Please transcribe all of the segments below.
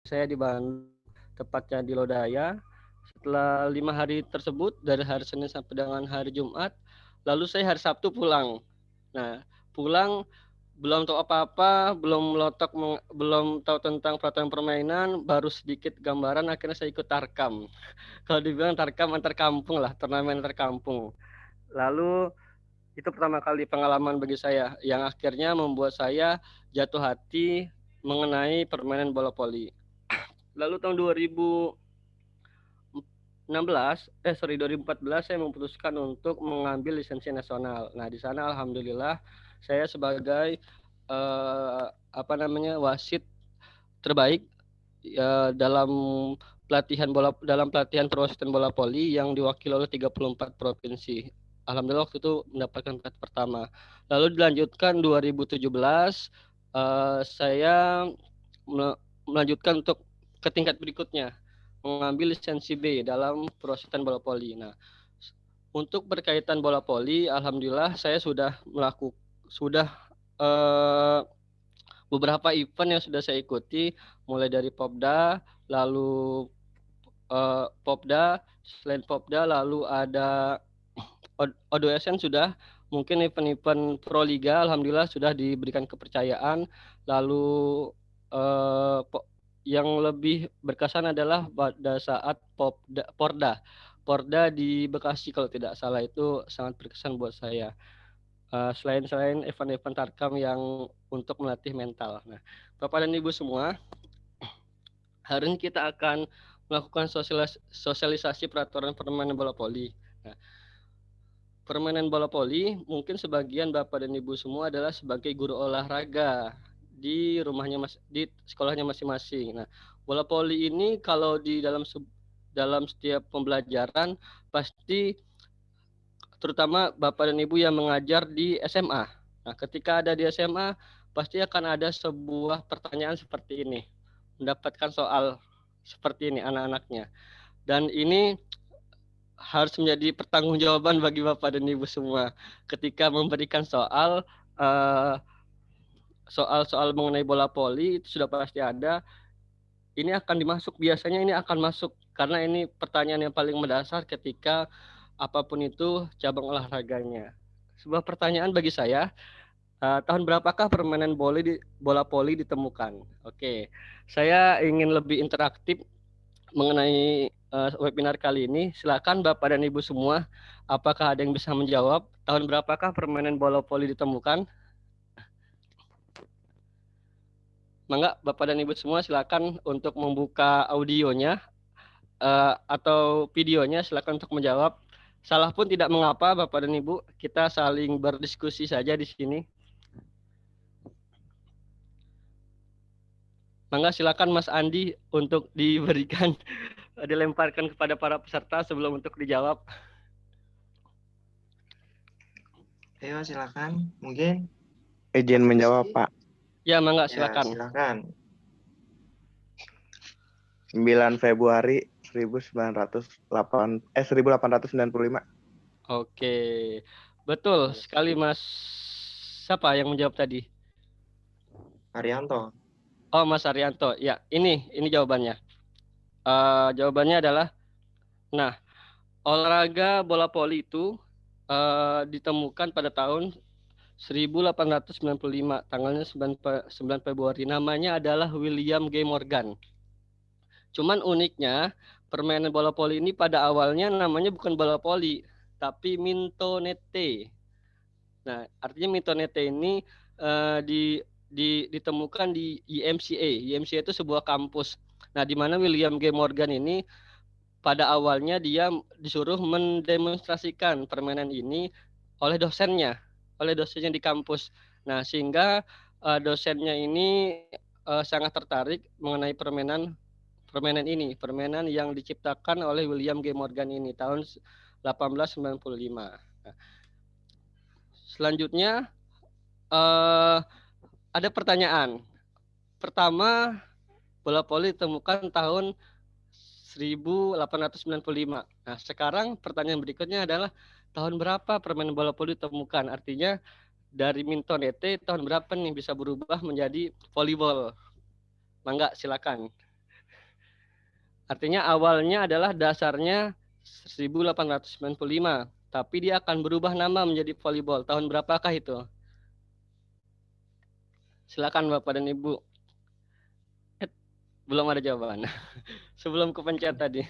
saya di Bandung, tepatnya di Lodaya. Setelah 5 hari tersebut, dari hari Senin sampai dengan hari Jumat, lalu saya hari Sabtu pulang. Nah, pulang belum tahu apa-apa, belum tahu tentang peraturan permainan, baru sedikit gambaran, akhirnya saya ikut Tarkam. Kalau dibilang Tarkam antar kampung lah, turnamen antar kampung. Lalu itu pertama kali pengalaman bagi saya yang akhirnya membuat saya jatuh hati mengenai permainan bola voli. Lalu tahun 2014 saya memutuskan untuk mengambil lisensi nasional. Nah, di sana alhamdulillah saya sebagai wasit terbaik dalam pelatihan perwasitan bola voli yang diwakili oleh 34 provinsi. Alhamdulillah waktu itu mendapatkan peringkat pertama. Lalu dilanjutkan 2017 saya melanjutkan untuk ke tingkat berikutnya, mengambil lisensi B dalam perwasitan bola voli. Nah, untuk berkaitan bola voli, alhamdulillah saya sudah eh, beberapa event yang sudah saya ikuti, mulai dari Popda, lalu Popda, selain Popda, lalu ada ODSN sudah, mungkin event-event Pro Liga, alhamdulillah sudah diberikan kepercayaan. Lalu eh, yang lebih berkesan adalah pada saat Porda di Bekasi kalau tidak salah, itu sangat berkesan buat saya. Selain event-event Tarkam yang untuk melatih mental. Nah, Bapak dan Ibu semua, hari ini kita akan melakukan sosialisasi peraturan permainan bola voli. Nah, permainan bola voli mungkin sebagian Bapak dan Ibu semua adalah sebagai guru olahraga di sekolahnya masing-masing. Nah, bola voli ini kalau di dalam setiap pembelajaran pasti, terutama Bapak dan Ibu yang mengajar di SMA. Nah, ketika ada di SMA, pasti akan ada sebuah pertanyaan seperti ini. Mendapatkan soal seperti ini anak-anaknya. Dan ini harus menjadi pertanggungjawaban bagi Bapak dan Ibu semua ketika memberikan eh, soal-soal mengenai bola voli itu sudah pasti ada. Biasanya ini akan masuk karena ini pertanyaan yang paling mendasar ketika apapun itu cabang olahraganya. Sebuah pertanyaan bagi saya, tahun berapakah permainan bola voli ditemukan? Oke, saya ingin lebih interaktif mengenai webinar kali ini. Silakan Bapak dan Ibu semua, apakah ada yang bisa menjawab tahun berapakah permainan bola voli ditemukan? Mangga Bapak dan Ibu semua silakan untuk membuka audionya atau videonya, silakan untuk menjawab. Salah pun tidak mengapa Bapak dan Ibu, kita saling berdiskusi saja di sini. Mangga silakan Mas Andi untuk diberikan dilemparkan kepada para peserta sebelum untuk dijawab. Ayo silakan, mungkin izin menjawab Pak. Ya, mangga ya silakan. silakan. 9 Februari 1895. Oke, betul sekali Mas. Siapa yang menjawab tadi? Arianto. Oh, Mas Arianto. Ya, ini jawabannya. Jawabannya adalah, nah, olahraga bola voli itu ditemukan pada tahun 1895, tanggalnya 9 Februari. Namanya adalah William G. Morgan. Cuman uniknya, permainan bola voli ini pada awalnya namanya bukan bola voli, tapi mintonete. Nah, artinya mintonete ini ditemukan di IMCA. IMCA itu sebuah kampus. Nah, di mana William G. Morgan ini pada awalnya dia disuruh mendemonstrasikan permainan ini oleh dosennya di kampus. Nah, sehingga dosennya ini sangat tertarik mengenai permainan yang diciptakan oleh William G. Morgan ini tahun 1895. Nah, selanjutnya ada pertanyaan. Pertama, bola voli ditemukan tahun 1895. Nah, sekarang pertanyaan berikutnya adalah tahun berapa permainan bola voli ditemukan? Artinya dari mintonete tahun berapa nih bisa berubah menjadi volleyball? Mangga silakan. Artinya awalnya adalah dasarnya 1895, tapi dia akan berubah nama menjadi volleyball. Tahun berapakah itu? Silakan Bapak dan Ibu. Belum ada jawaban. Sebelum kepencet tadi.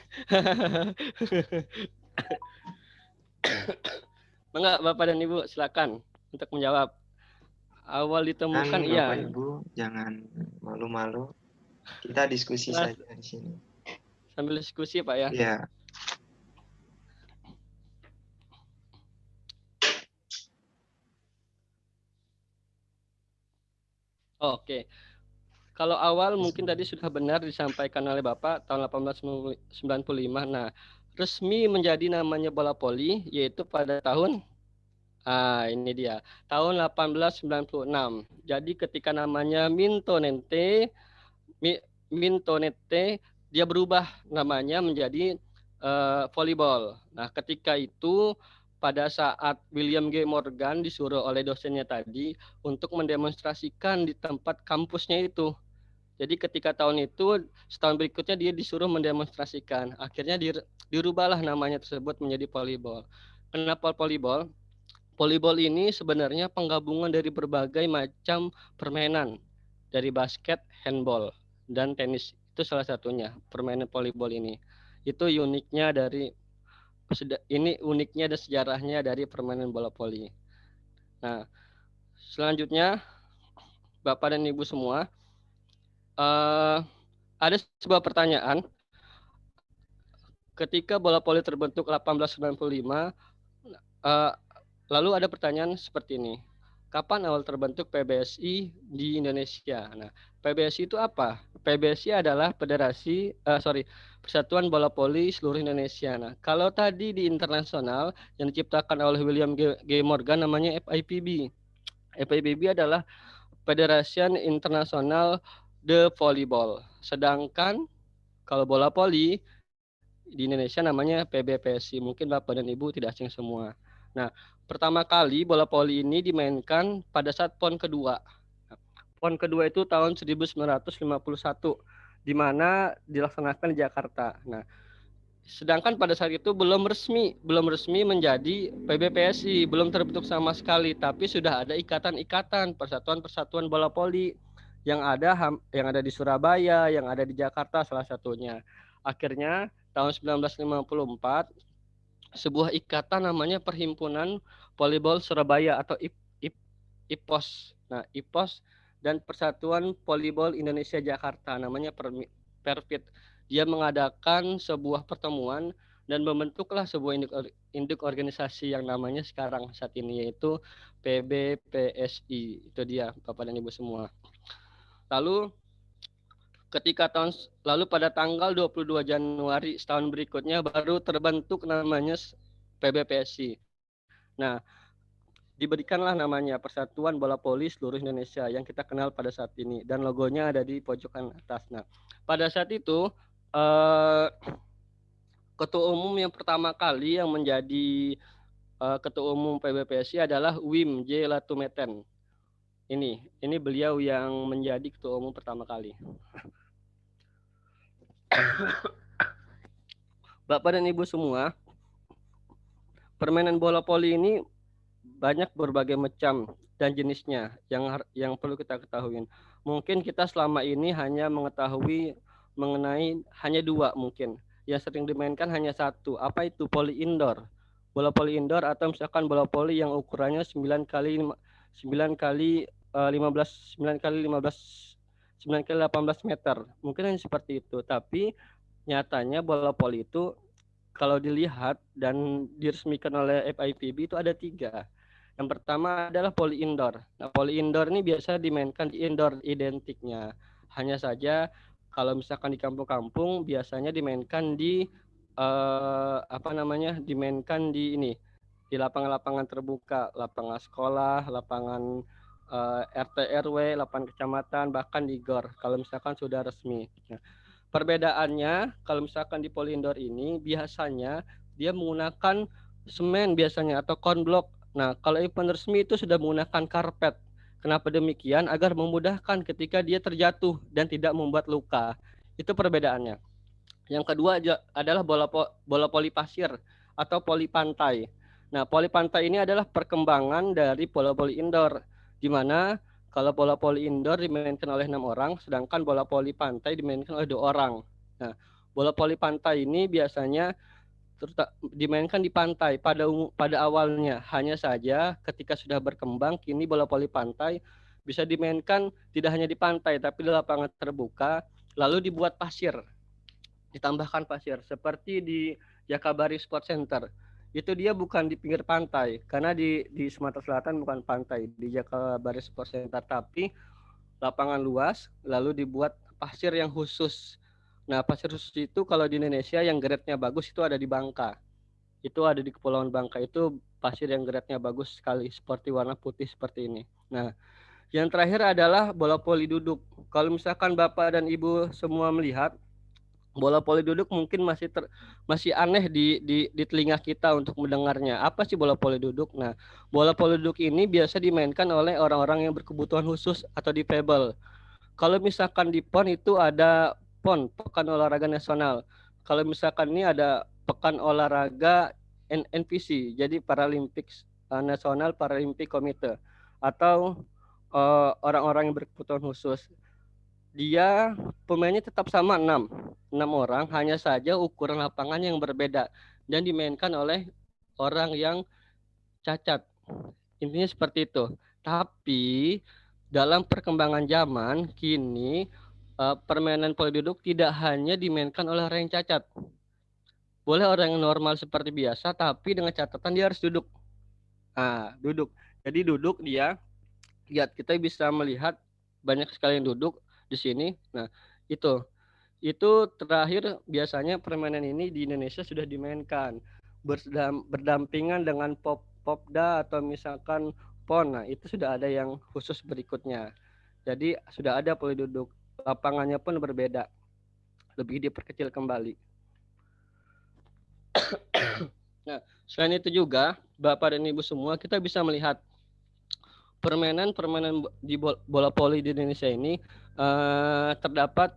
Enggak, Bapak dan Ibu, silakan untuk menjawab. Awal ditemukan, Bapak iya. Ibu jangan malu-malu. Kita diskusi Nah, saja di sini. Sambil diskusi, Pak ya. Iya. Oke. Kalau awal mungkin tadi sudah benar disampaikan oleh Bapak tahun 1895. Nah, resmi menjadi namanya bola voli yaitu pada tahun ini dia, tahun 1896. Jadi ketika namanya Mintonette dia berubah namanya menjadi volleyball. Nah, ketika itu pada saat William G. Morgan disuruh oleh dosennya tadi untuk mendemonstrasikan di tempat kampusnya itu. Jadi ketika tahun itu, setahun berikutnya dia disuruh mendemonstrasikan. Akhirnya dirubahlah namanya tersebut menjadi volleyball. Kenapa volleyball? Volleyball ini sebenarnya penggabungan dari berbagai macam permainan. Dari basket, handball, dan tenis. Itu salah satunya, permainan volleyball ini. Itu uniknya dan sejarahnya dari permainan bola voli. Nah, selanjutnya, Bapak dan Ibu semua, ada sebuah pertanyaan. Ketika bola voli terbentuk 1895, lalu ada pertanyaan seperti ini. Kapan awal terbentuk PBSI di Indonesia? Nah, PBSI itu apa? PBSI adalah Persatuan Bola Voli Seluruh Indonesia. Nah, kalau tadi di internasional yang diciptakan oleh William G. Morgan namanya FIPB. FIPB adalah Federation International de Volleyball. Sedangkan kalau bola voli di Indonesia namanya PBPSI. Mungkin Bapak dan Ibu tidak asing semua. Nah, pertama kali bola voli ini dimainkan pada saat PON kedua. PON kedua itu tahun 1951, di mana dilaksanakan di Jakarta. Nah, sedangkan pada saat itu belum resmi menjadi PBPSI, belum terbentuk sama sekali, tapi sudah ada ikatan-ikatan persatuan-persatuan bola voli yang ada di Surabaya, yang ada di Jakarta salah satunya. Akhirnya tahun 1954 sebuah ikatan namanya Perhimpunan Volleyball Surabaya atau IPOS. Nah, IPOS dan Persatuan Volleyball Indonesia Jakarta namanya Perpit. Dia mengadakan sebuah pertemuan dan membentuklah sebuah induk organisasi yang namanya sekarang saat ini yaitu PBPSI. Itu dia Bapak dan Ibu semua. Lalu pada tanggal 22 Januari setahun berikutnya baru terbentuk namanya PBPSI. Nah, diberikanlah namanya Persatuan Bola Voli Seluruh Indonesia yang kita kenal pada saat ini dan logonya ada di pojokan atas. Nah, pada saat itu ketua umum yang pertama kali yang menjadi ketua umum PBPSI adalah Wim J. Latumeten. Ini beliau yang menjadi ketua umum pertama kali. Bapak dan Ibu semua, permainan bola voli ini banyak berbagai macam dan jenisnya yang perlu kita ketahui. Mungkin kita selama ini hanya mengetahui mengenai hanya dua mungkin. Yang sering dimainkan hanya satu. Apa itu? Voli indoor. Bola voli indoor atau misalkan bola voli yang ukurannya 9 kali 18 meter. Mungkin hanya seperti itu. Tapi nyatanya bola voli itu kalau dilihat dan diresmikan oleh FIPB itu ada 3. Yang pertama adalah voli indoor. Nah, voli indoor ini biasa dimainkan di indoor identiknya. Hanya saja kalau misalkan di kampung-kampung biasanya dimainkan di dimainkan di lapangan-lapangan terbuka, lapangan sekolah, lapangan RT RW, lapangan kecamatan, bahkan di GOR kalau misalkan sudah resmi. Nah, perbedaannya kalau misalkan di voli indoor ini biasanya dia menggunakan semen biasanya atau cornblock. Nah, kalau event resmi itu sudah menggunakan karpet. Kenapa demikian? Agar memudahkan ketika dia terjatuh dan tidak membuat luka. Itu perbedaannya. Yang kedua adalah bola voli pasir atau voli pantai. Nah, voli pantai ini adalah perkembangan dari bola voli indoor, di mana kalau bola voli indoor dimainkan oleh 6 orang, sedangkan bola voli pantai dimainkan oleh 2 orang. Nah, bola voli pantai ini biasanya dimainkan di pantai pada awalnya. Hanya saja ketika sudah berkembang, kini bola voli pantai bisa dimainkan tidak hanya di pantai, tapi di lapangan terbuka, lalu dibuat pasir, ditambahkan pasir seperti di Jakabari Sport Center. Itu dia bukan di pinggir pantai karena di Sumatera Selatan bukan pantai di Jakabari Sport Center, tapi lapangan luas lalu dibuat pasir yang khusus. Nah, pasir khusus itu kalau di Indonesia yang grade-nya bagus itu ada di Bangka. Itu ada di Kepulauan Bangka, itu pasir yang grade-nya bagus sekali seperti warna putih seperti ini. Nah, yang terakhir adalah bola voli duduk. Kalau misalkan Bapak dan Ibu semua melihat bola voli duduk mungkin masih aneh di telinga kita untuk mendengarnya. Apa sih bola voli duduk? Nah, bola voli duduk ini biasa dimainkan oleh orang-orang yang berkebutuhan khusus atau difabel. Kalau misalkan di PON itu ada PON, Pekan Olahraga Nasional. Kalau misalkan ini ada Pekan Olahraga NPC, jadi Paralympics Nasional Paralympic Committee atau orang-orang yang berkebutuhan khusus. Dia pemainnya tetap sama 6 orang, hanya saja ukuran lapangan yang berbeda dan dimainkan oleh orang yang cacat. Intinya seperti itu. Tapi dalam perkembangan zaman kini permainan voli duduk tidak hanya dimainkan oleh orang yang cacat. Boleh orang yang normal seperti biasa, tapi dengan catatan dia harus duduk. Nah, duduk. Jadi duduk dia, lihat kita bisa melihat banyak sekali yang duduk di sini. Nah, itu terakhir biasanya permainan ini di Indonesia sudah dimainkan berdampingan dengan Popda atau misalkan PON. Nah, itu sudah ada yang khusus berikutnya. Jadi sudah ada voli duduk. Lapangannya pun berbeda. Lebih diperkecil kembali. Nah, selain itu juga, Bapak dan Ibu semua, kita bisa melihat permainan di bola voli di Indonesia ini terdapat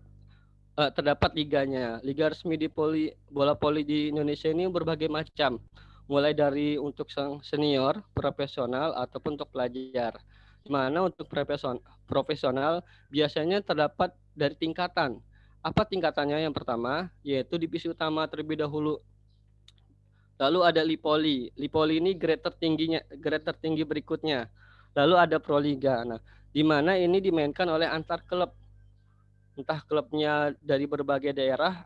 liganya. Liga resmi di bola voli di Indonesia ini berbagai macam, mulai dari untuk senior, profesional, ataupun untuk pelajar. Di mana untuk profesional biasanya terdapat dari tingkatan. Apa tingkatannya? Yang pertama yaitu divisi utama terlebih dahulu. Lalu ada Lipoli. Lipoli ini grade tertinggi berikutnya. Lalu ada Proliga. Nah, di mana ini dimainkan oleh antar klub. Entah klubnya dari berbagai daerah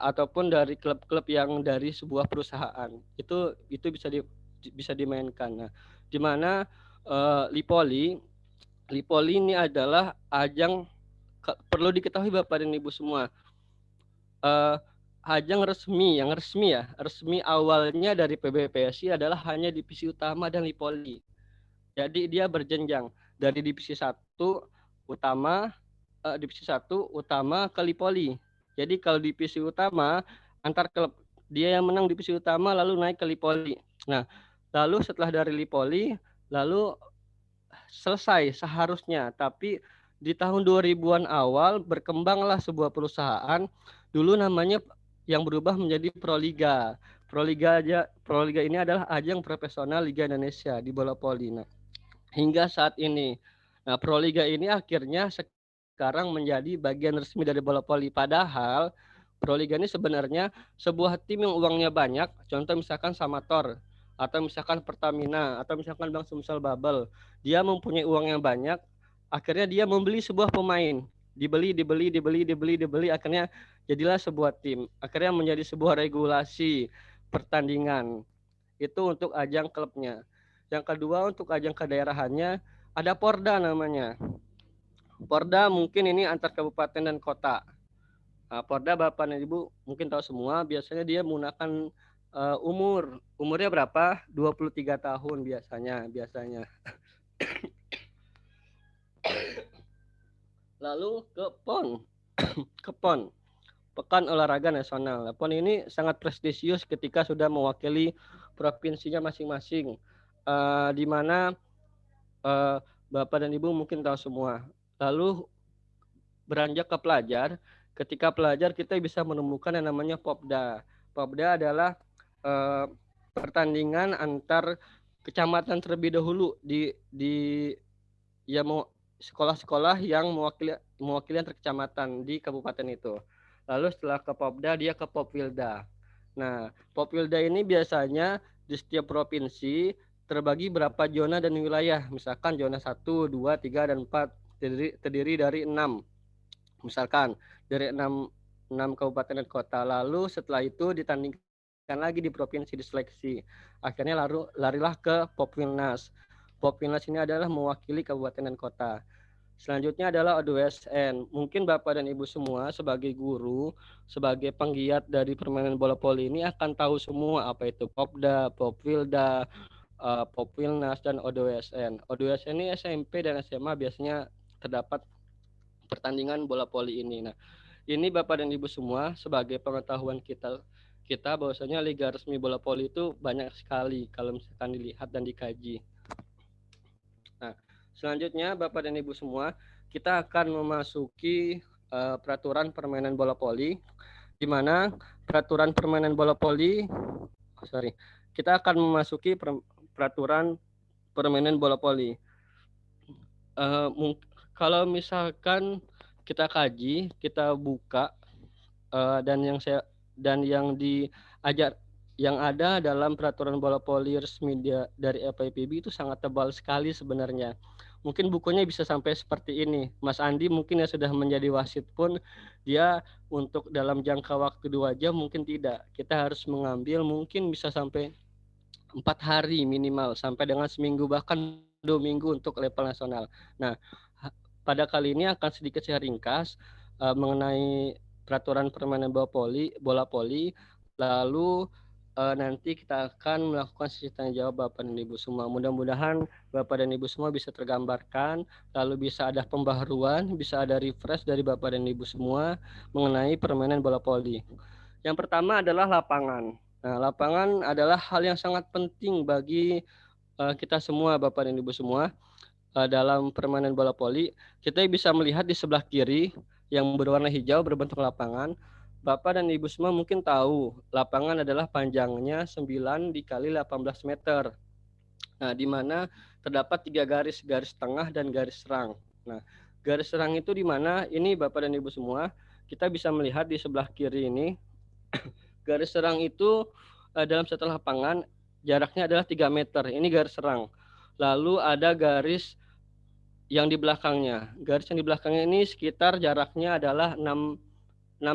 ataupun dari klub-klub yang dari sebuah perusahaan. Itu bisa dimainkan. Nah, di mana Lipoli ini adalah ajang, perlu diketahui Bapak dan Ibu semua. Ajang resmi awalnya dari PBPSI adalah hanya divisi utama dan Lipoli. Jadi dia berjenjang dari divisi 1 utama ke Lipoli. Jadi kalau divisi utama antar klub, dia yang menang divisi utama lalu naik ke Lipoli. Nah, lalu setelah dari Lipoli lalu selesai seharusnya, tapi di tahun 2000-an awal berkembanglah sebuah perusahaan dulu namanya yang berubah menjadi Proliga. Proliga ini adalah ajang profesional Liga Indonesia di bola voli. Nah, hingga saat ini. Nah, Proliga ini akhirnya sekarang menjadi bagian resmi dari bola voli. Padahal Proliga ini sebenarnya sebuah tim yang uangnya banyak. Contoh misalkan Samator, atau misalkan Pertamina, atau misalkan Bank Sumsel Babel. Dia mempunyai uang yang banyak. Akhirnya dia membeli sebuah pemain. Dibeli, akhirnya jadilah sebuah tim. Akhirnya menjadi sebuah regulasi pertandingan. Itu untuk ajang klubnya. Yang kedua untuk ajang kedaerahannya ada Porda namanya. Porda mungkin ini antar kabupaten dan kota. Porda Bapak dan Ibu mungkin tahu semua, biasanya dia menggunakan umurnya berapa? 23 tahun biasanya. Lalu ke PON. Pekan Olahraga Nasional. PON ini sangat prestisius ketika sudah mewakili provinsinya masing-masing. Di mana Bapak dan Ibu mungkin tahu semua. Lalu beranjak ke pelajar, ketika pelajar kita bisa menemukan yang namanya Popda. Popda adalah pertandingan antar kecamatan terlebih dahulu di ya mau sekolah-sekolah yang mewakili antar kecamatan di kabupaten itu. Lalu setelah ke Popda dia ke Popwilda. Nah, Popwilda ini biasanya di setiap provinsi terbagi berapa zona dan wilayah. Misalkan zona 1, 2, 3, dan 4 terdiri dari 6. Misalkan dari 6 kabupaten dan kota. Lalu setelah itu ditandingkan lagi di provinsi, diseleksi. Akhirnya larilah ke Popwilnas. Popwilnas ini adalah mewakili kabupaten dan kota. Selanjutnya adalah ODWSN. Mungkin Bapak dan Ibu semua sebagai guru, sebagai penggiat dari permainan bola voli ini akan tahu semua apa itu Popda, Popwilda, Popwilnas, dan ODWSN. ODWSN ini SMP dan SMA biasanya terdapat pertandingan bola voli ini. Nah, ini Bapak dan Ibu semua sebagai pengetahuan kita bahwasanya liga resmi bola voli itu banyak sekali kalau misalkan dilihat dan dikaji. Nah, selanjutnya Bapak dan Ibu semua, kita akan memasuki peraturan permainan bola voli, di mana peraturan permainan bola voli, kita akan memasuki peraturan permainan bola voli. Kalau misalkan kita kaji, kita buka dan yang diajar yang ada dalam peraturan bola voli resmi dari FIPB itu sangat tebal sekali sebenarnya. Mungkin bukunya bisa sampai seperti ini. Mas Andi mungkin yang sudah menjadi wasit pun dia untuk dalam jangka waktu 2 jam mungkin tidak. Kita harus mengambil mungkin bisa sampai 4 hari minimal sampai dengan seminggu bahkan 2 minggu untuk level nasional. Nah, pada kali ini akan sedikit saya ringkas mengenai peraturan permainan bola voli. Lalu nanti kita akan melakukan sesi tanya jawab Bapak dan Ibu semua. Mudah-mudahan Bapak dan Ibu semua bisa tergambarkan, lalu bisa ada pembaharuan, bisa ada refresh dari Bapak dan Ibu semua mengenai permainan bola voli. Yang pertama adalah lapangan. Nah, lapangan adalah hal yang sangat penting bagi kita semua Bapak dan Ibu semua. Dalam permainan bola voli, kita bisa melihat di sebelah kiri yang berwarna hijau berbentuk lapangan. Bapak dan Ibu semua mungkin tahu, lapangan adalah panjangnya 9 dikali 18 meter. Nah, di mana terdapat 3 garis tengah dan garis serang. Nah, garis serang itu di mana? Ini Bapak dan Ibu semua, kita bisa melihat di sebelah kiri ini. Garis serang itu dalam satu lapangan jaraknya adalah 3 meter. Ini garis serang. Lalu ada garis yang di belakangnya. Garis yang di belakangnya ini sekitar jaraknya adalah 6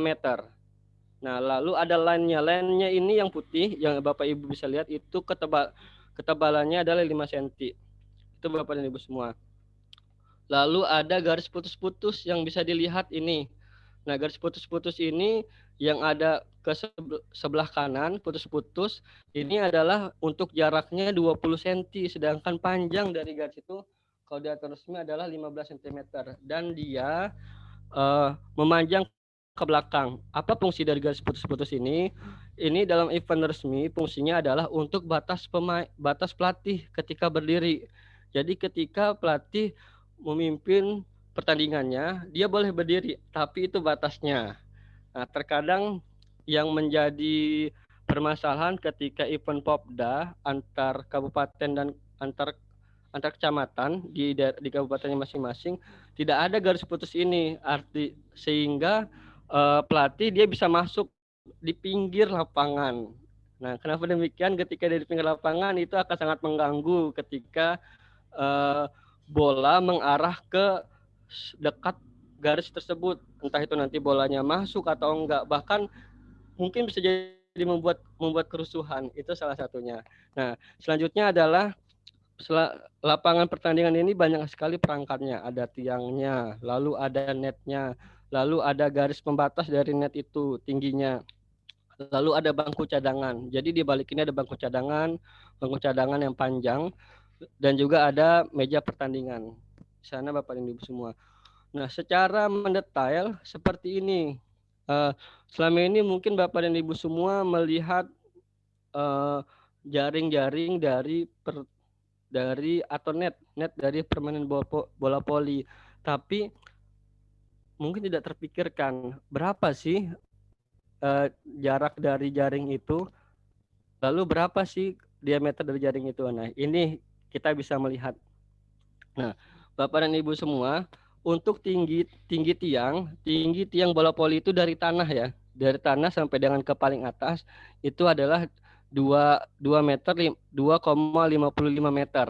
meter. Nah, lalu ada line-nya. Line-nya ini yang putih, yang Bapak Ibu bisa lihat itu ketebalannya adalah 5 cm. Itu Bapak dan Ibu semua. Lalu ada garis putus-putus yang bisa dilihat ini. Nah, garis putus-putus ini yang ada ke sebelah kanan, putus-putus, ini adalah untuk jaraknya 20 cm, sedangkan panjang dari garis itu kalau di aturan resmi adalah 15 cm. Dan dia memanjang ke belakang. Apa fungsi dari garis putus-putus ini? Ini dalam event resmi fungsinya adalah untuk batas pelatih ketika berdiri. Jadi ketika pelatih memimpin pertandingannya, dia boleh berdiri, tapi itu batasnya. Nah, terkadang yang menjadi permasalahan ketika event Popda antar kabupaten dan antar kecamatan di kabupatennya masing-masing tidak ada garis putus ini, sehingga pelatih dia bisa masuk di pinggir lapangan. Nah, kenapa demikian? Ketika dia di pinggir lapangan itu akan sangat mengganggu ketika bola mengarah ke dekat garis tersebut. Entah itu nanti bolanya masuk atau enggak, bahkan mungkin bisa jadi membuat kerusuhan. Itu salah satunya. Nah, selanjutnya adalah lapangan pertandingan ini banyak sekali perangkatnya. Ada tiangnya, lalu ada netnya, lalu ada garis pembatas dari net itu tingginya, lalu ada bangku cadangan. Jadi di balik ini ada bangku cadangan yang panjang, dan juga ada meja pertandingan. Di sana Bapak dan Ibu semua. Nah, secara mendetail seperti ini. Selama ini mungkin Bapak dan Ibu semua melihat jaring-jaring dari atau net dari permainan bola voli. Tapi mungkin tidak terpikirkan berapa sih jarak dari jaring itu, lalu berapa sih diameter dari jaring itu. Nah, ini kita bisa melihat. Nah, Bapak dan Ibu semua, untuk tinggi tiang bola voli itu dari tanah ya. Dari tanah sampai dengan ke paling atas itu adalah 2,55 meter.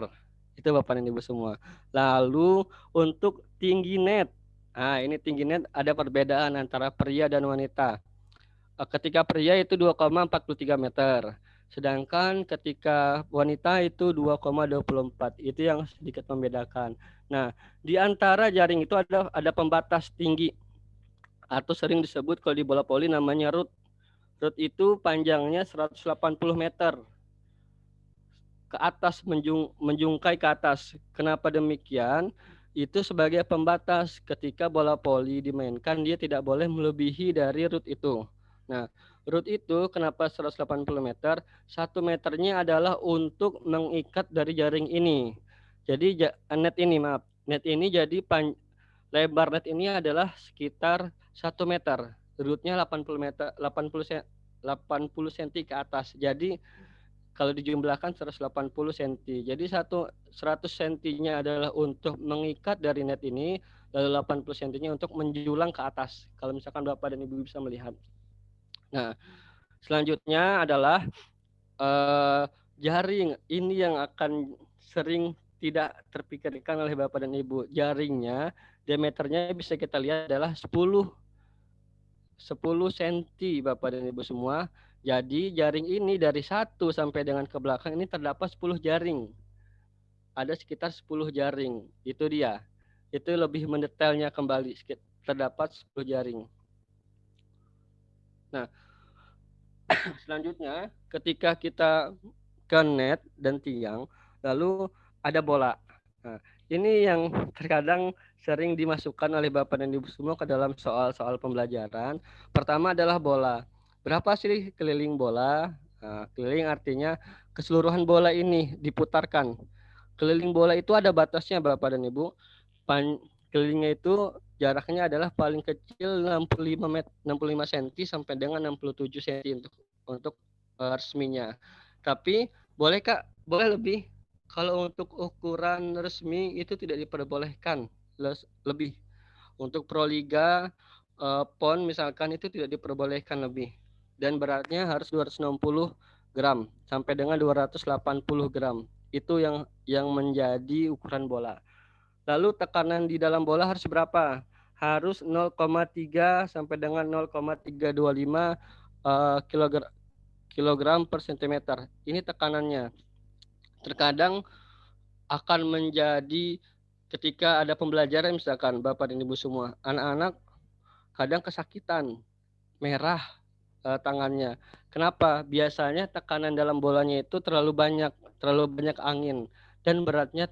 Itu Bapak dan Ibu semua. Lalu untuk tinggi net. Nah, ini tinggi net ada perbedaan antara pria dan wanita. Ketika pria itu 2,43 meter. Sedangkan ketika wanita itu 2,24. Itu yang sedikit membedakan. Nah, di antara jaring itu ada pembatas tinggi atau sering disebut kalau di bola voli namanya root. Root itu panjangnya 180 meter ke atas, menjungkai ke atas. Kenapa demikian? Itu sebagai pembatas ketika bola voli dimainkan, dia tidak boleh melebihi dari root itu. Nah, root itu kenapa 180 meter? 1 meternya adalah untuk mengikat dari jaring ini. Jadi net ini jadi lebar net ini adalah sekitar 1 meter. Rootnya 80 meter, 80 cm ke atas. Jadi kalau dijumlahkan 180 cm. Jadi 100 cm-nya adalah untuk mengikat dari net ini, lalu 80 cm-nya untuk menjulang ke atas. Kalau misalkan Bapak dan Ibu bisa melihat. Nah, selanjutnya adalah jaring. Ini yang akan sering tidak terpikirkan oleh Bapak dan Ibu. Jaringnya, diameternya bisa kita lihat adalah 10 cm Bapak dan Ibu semua. Jadi jaring ini dari 1 sampai dengan ke belakang ini terdapat 10 jaring. Ada sekitar 10 jaring. Itu dia. Itu lebih mendetailnya kembali. Terdapat 10 jaring. Nah, selanjutnya ketika kita ke net dan tiang, lalu ada bola. Nah, ini yang terkadang sering dimasukkan oleh Bapak dan Ibu semua ke dalam soal-soal pembelajaran. Pertama adalah bola. Berapa sih keliling bola? Nah, keliling artinya keseluruhan bola ini diputarkan. Keliling bola itu ada batasnya Bapak dan Ibu. Kelilingnya itu jaraknya adalah paling kecil 65 cm sampai dengan 67 cm untuk resminya. Tapi boleh Kak, boleh lebih. Kalau untuk ukuran resmi itu tidak diperbolehkan lebih. Untuk Proliga, PON misalkan itu tidak diperbolehkan lebih. Dan beratnya harus 260 gram sampai dengan 280 gram. Itu yang menjadi ukuran bola. Lalu tekanan di dalam bola harus berapa? Harus 0,3 sampai dengan 0,325 kilogram per sentimeter. Ini tekanannya. Terkadang akan menjadi ketika ada pembelajaran misalkan Bapak dan Ibu semua, anak-anak kadang kesakitan, merah tangannya. Kenapa? Biasanya tekanan dalam bolanya itu terlalu banyak angin dan beratnya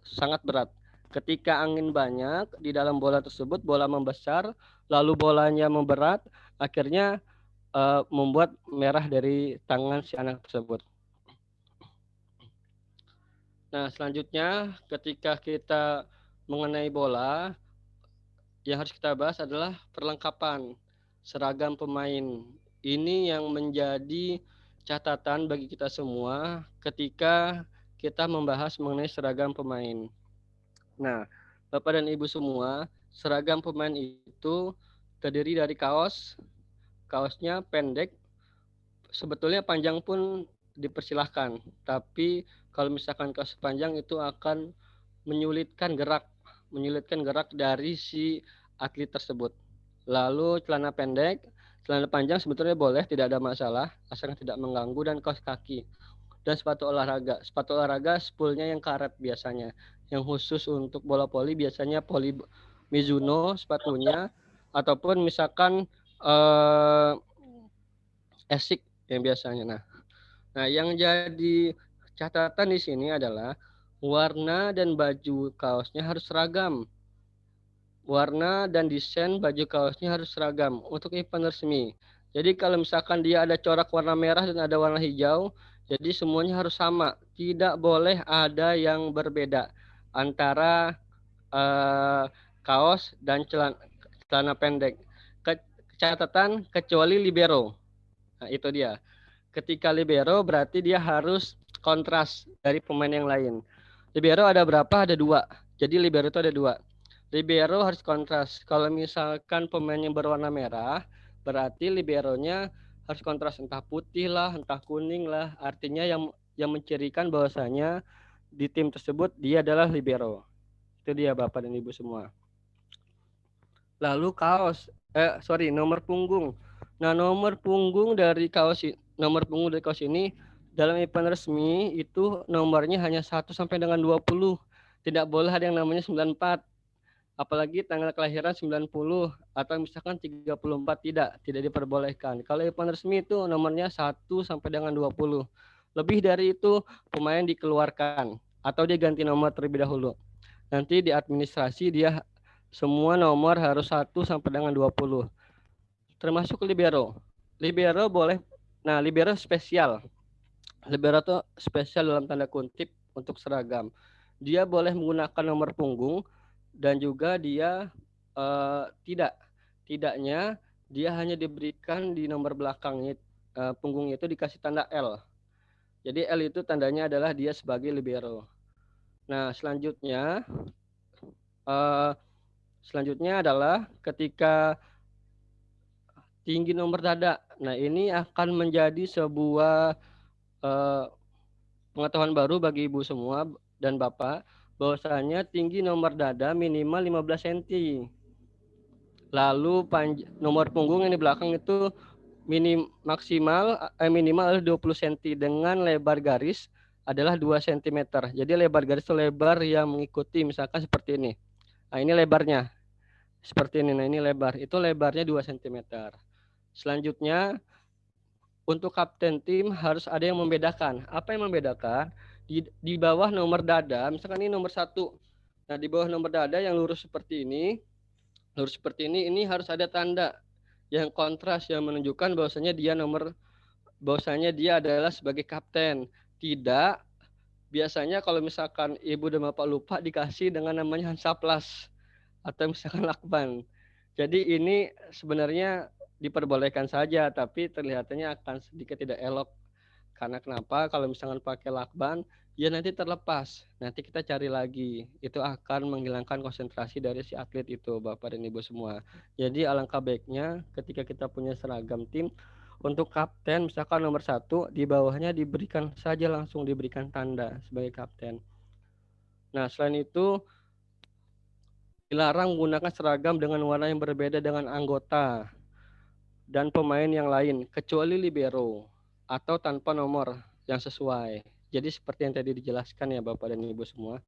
sangat berat. Ketika angin banyak di dalam bola tersebut, bola membesar, lalu bolanya memberat, akhirnya membuat merah dari tangan si anak tersebut. Nah, selanjutnya ketika kita mengenai bola, yang harus kita bahas adalah perlengkapan seragam pemain. Ini yang menjadi catatan bagi kita semua ketika kita membahas mengenai seragam pemain. Nah, Bapak dan Ibu semua, seragam pemain itu terdiri dari kaosnya pendek, sebetulnya panjang pun dipersilahkan, tapi kalau misalkan kaos panjang itu akan menyulitkan gerak dari si atlet tersebut. Lalu celana panjang sebetulnya boleh, tidak ada masalah, asalkan tidak mengganggu, dan kaos kaki. Dan sepatu olahraga spoolnya yang karet biasanya. Yang khusus untuk bola voli biasanya Mizuno sepatunya, ataupun misalkan Asics yang biasanya. Nah, yang jadi catatan di sini adalah warna dan baju kaosnya harus seragam. Warna dan desain baju kaosnya harus seragam untuk event resmi. Jadi kalau misalkan dia ada corak warna merah dan ada warna hijau, jadi semuanya harus sama. Tidak boleh ada yang berbeda antara kaos dan celana pendek. Catatan kecuali libero. Nah, itu dia. Ketika libero berarti dia harus kontras dari pemain yang lain. Libero ada berapa? Ada 2. Jadi libero itu ada 2. Libero harus kontras. Kalau misalkan pemain yang berwarna merah, berarti liberonya harus kontras, entah putih lah, entah kuning lah. Artinya yang mencirikan bahwasanya di tim tersebut dia adalah libero. Itu dia Bapak dan Ibu semua. Lalu nomor punggung. Nah, nomor punggung dari kaos ini dalam event resmi itu nomornya hanya 1 sampai dengan 20. Tidak boleh ada yang namanya 94. Apalagi tanggal kelahiran 90 atau misalkan 34 tidak diperbolehkan. Kalau event resmi itu nomornya 1 sampai dengan 20. Lebih dari itu pemain dikeluarkan atau dia ganti nomor terlebih dahulu. Nanti di administrasi dia semua nomor harus 1 sampai dengan 20. Termasuk libero. Libero boleh. Nah, libero spesial. Libero itu spesial dalam tanda kutip untuk seragam. Dia boleh menggunakan nomor punggung dan juga dia tidaknya dia hanya diberikan di nomor belakangnya, punggungnya itu dikasih tanda L. Jadi L itu tandanya adalah dia sebagai libero. Nah, selanjutnya adalah ketika tinggi nomor dada. Nah, ini akan menjadi sebuah pengetahuan baru bagi Ibu semua dan Bapak, bahwasanya tinggi nomor dada minimal 15 cm. Lalu nomor punggung yang di belakang itu minimal 20 cm dengan lebar garis adalah 2 cm. Jadi lebar garis itu lebar yang mengikuti misalkan seperti ini. Nah, ini lebarnya. Seperti ini. Nah, ini lebar. Itu lebarnya 2 cm. Selanjutnya, untuk kapten tim harus ada yang membedakan. Apa yang membedakan? Di bawah nomor dada, misalkan ini nomor 1. Nah, di bawah nomor dada yang lurus seperti ini harus ada tanda yang kontras yang menunjukkan bahwasanya dia adalah sebagai kapten. Tidak, biasanya kalau misalkan Ibu dan Bapak lupa dikasih dengan namanya Hansaplas atau misalkan lakban. Jadi ini sebenarnya diperbolehkan saja, tapi terlihatnya akan sedikit tidak elok. Karena kenapa? Kalau misalkan pakai lakban, ya nanti terlepas. Nanti kita cari lagi. Itu akan menghilangkan konsentrasi dari si atlet itu, Bapak dan Ibu semua. Jadi alangkah baiknya ketika kita punya seragam tim, untuk kapten misalkan nomor 1, di bawahnya langsung diberikan tanda sebagai kapten. Nah, selain itu dilarang menggunakan seragam dengan warna yang berbeda dengan anggota dan pemain yang lain, kecuali libero atau tanpa nomor yang sesuai. Jadi seperti yang tadi dijelaskan ya Bapak dan Ibu semua.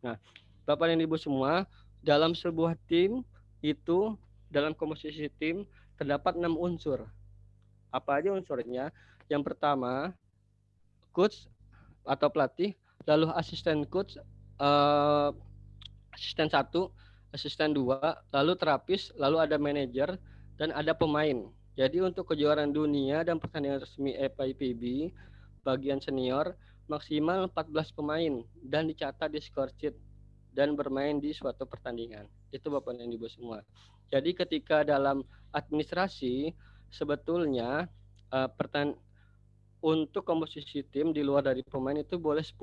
Nah, Bapak dan Ibu semua, dalam sebuah tim itu, dalam komposisi tim, terdapat 6 unsur. Apa aja unsurnya? Yang pertama, coach atau pelatih, lalu asisten coach, asisten 1, asisten 2, lalu terapis, lalu ada manajer, dan ada pemain. Jadi untuk kejuaraan dunia dan pertandingan resmi FIPB bagian senior maksimal 14 pemain dan dicatat di score sheet dan bermain di suatu pertandingan. Itu Bapak dan Ibu semua. Jadi ketika dalam administrasi sebetulnya untuk komposisi tim di luar dari pemain itu boleh 10.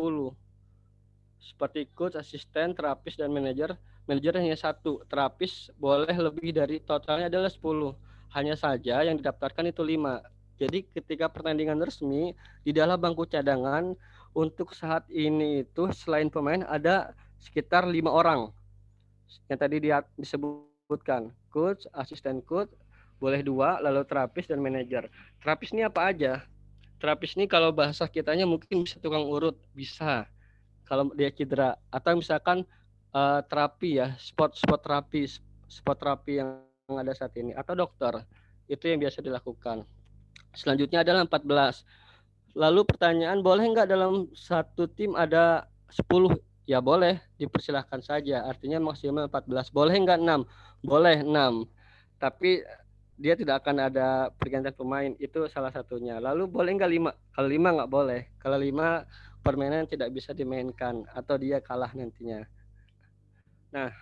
Seperti coach, asisten, terapis, dan manajer. Manajer hanya 1, terapis boleh lebih dari totalnya adalah 10. Hanya saja yang didaftarkan itu 5. Jadi ketika pertandingan resmi di dalam bangku cadangan untuk saat ini itu selain pemain ada sekitar 5 orang. Yang tadi disebutkan coach, asisten coach, boleh 2, lalu terapis dan manajer. Terapis ini apa aja? Terapis ini kalau bahasa kitanya mungkin bisa tukang urut, bisa. Kalau dia cedera atau misalkan terapi ya, sport terapi yang ada saat ini atau dokter, itu yang biasa dilakukan. Selanjutnya adalah 14. Lalu pertanyaan, boleh nggak dalam satu tim ada 10? Ya boleh, dipersilahkan saja. Artinya maksimal 14. Boleh nggak 6? Boleh 6. Tapi dia tidak akan ada pergantian pemain, itu salah satunya. Lalu boleh nggak 5? Kalau 5 nggak boleh. Kalau 5 permainan tidak bisa dimainkan atau dia kalah nantinya. Nah,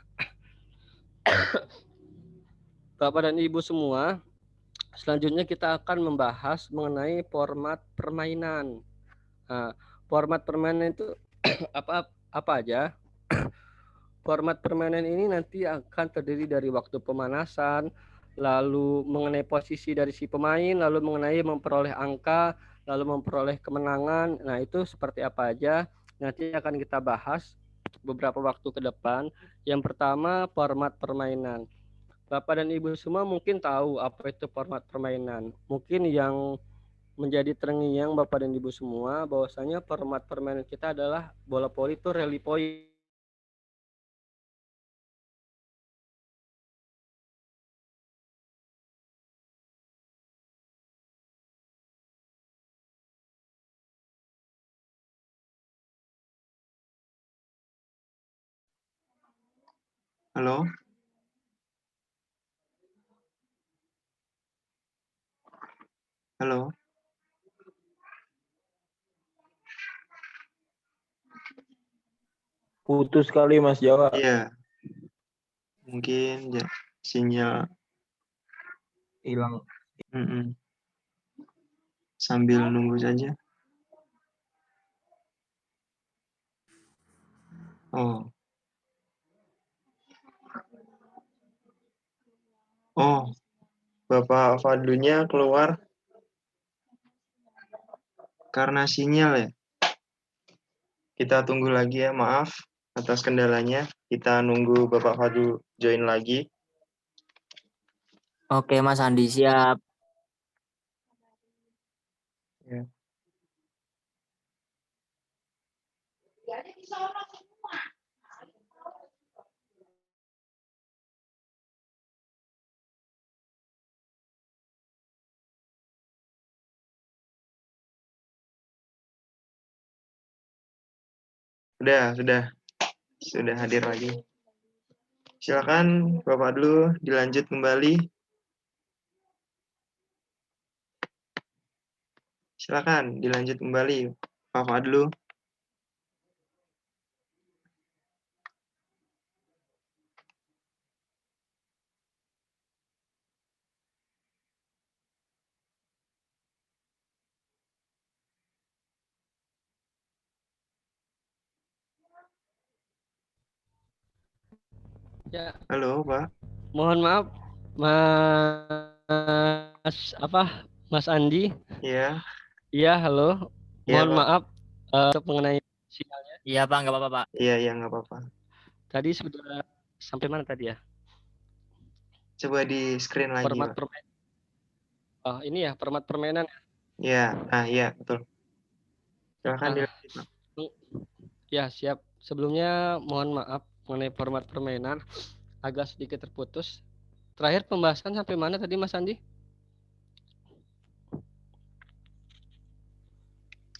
Bapak dan Ibu semua, selanjutnya kita akan membahas mengenai format permainan. Nah, format permainan itu apa aja? Format permainan ini nanti akan terdiri dari waktu pemanasan, lalu mengenai posisi dari si pemain, lalu mengenai memperoleh angka, lalu memperoleh kemenangan. Nah, itu seperti apa aja nanti akan kita bahas beberapa waktu ke depan. Yang pertama, format permainan. Bapak dan Ibu semua mungkin tahu apa itu format permainan. Mungkin yang menjadi terngiang Bapak dan Ibu semua bahwasanya format permainan kita adalah bola voli itu rally point. Halo? Halo? Putus sekali Mas Jawa. Iya. Mungkin sinyal Hilang. Sambil nunggu saja. Oh. Oh, Bapak Fadlunya keluar karena sinyal ya. Kita tunggu lagi ya, maaf atas kendalanya. Kita nunggu Bapak Fadlu join lagi. Oke, Mas Andi, siap. Ya. Sudah hadir lagi. Silakan Bapak Fadlu dilanjut kembali. Silakan dilanjut kembali Pak Fadlu. Ya, Halo, Pak. mohon maaf Mas Andi. Iya. Iya, halo. Iya, Mohon Pak. maaf untuk mengenai sinyalnya. Iya, Pak, nggak apa-apa, Pak. Iya, nggak apa-apa. Tadi sudah sampai mana tadi ya? Coba di screen lagi, Format Pak. permainan. Oh, ini ya, format permainan. Iya, iya, betul. Silakan Nah, dilanjut, Pak. ya, siap. Sebelumnya mohon maaf mengenai format permainan agak sedikit terputus. Terakhir pembahasan sampai mana tadi Mas Andi?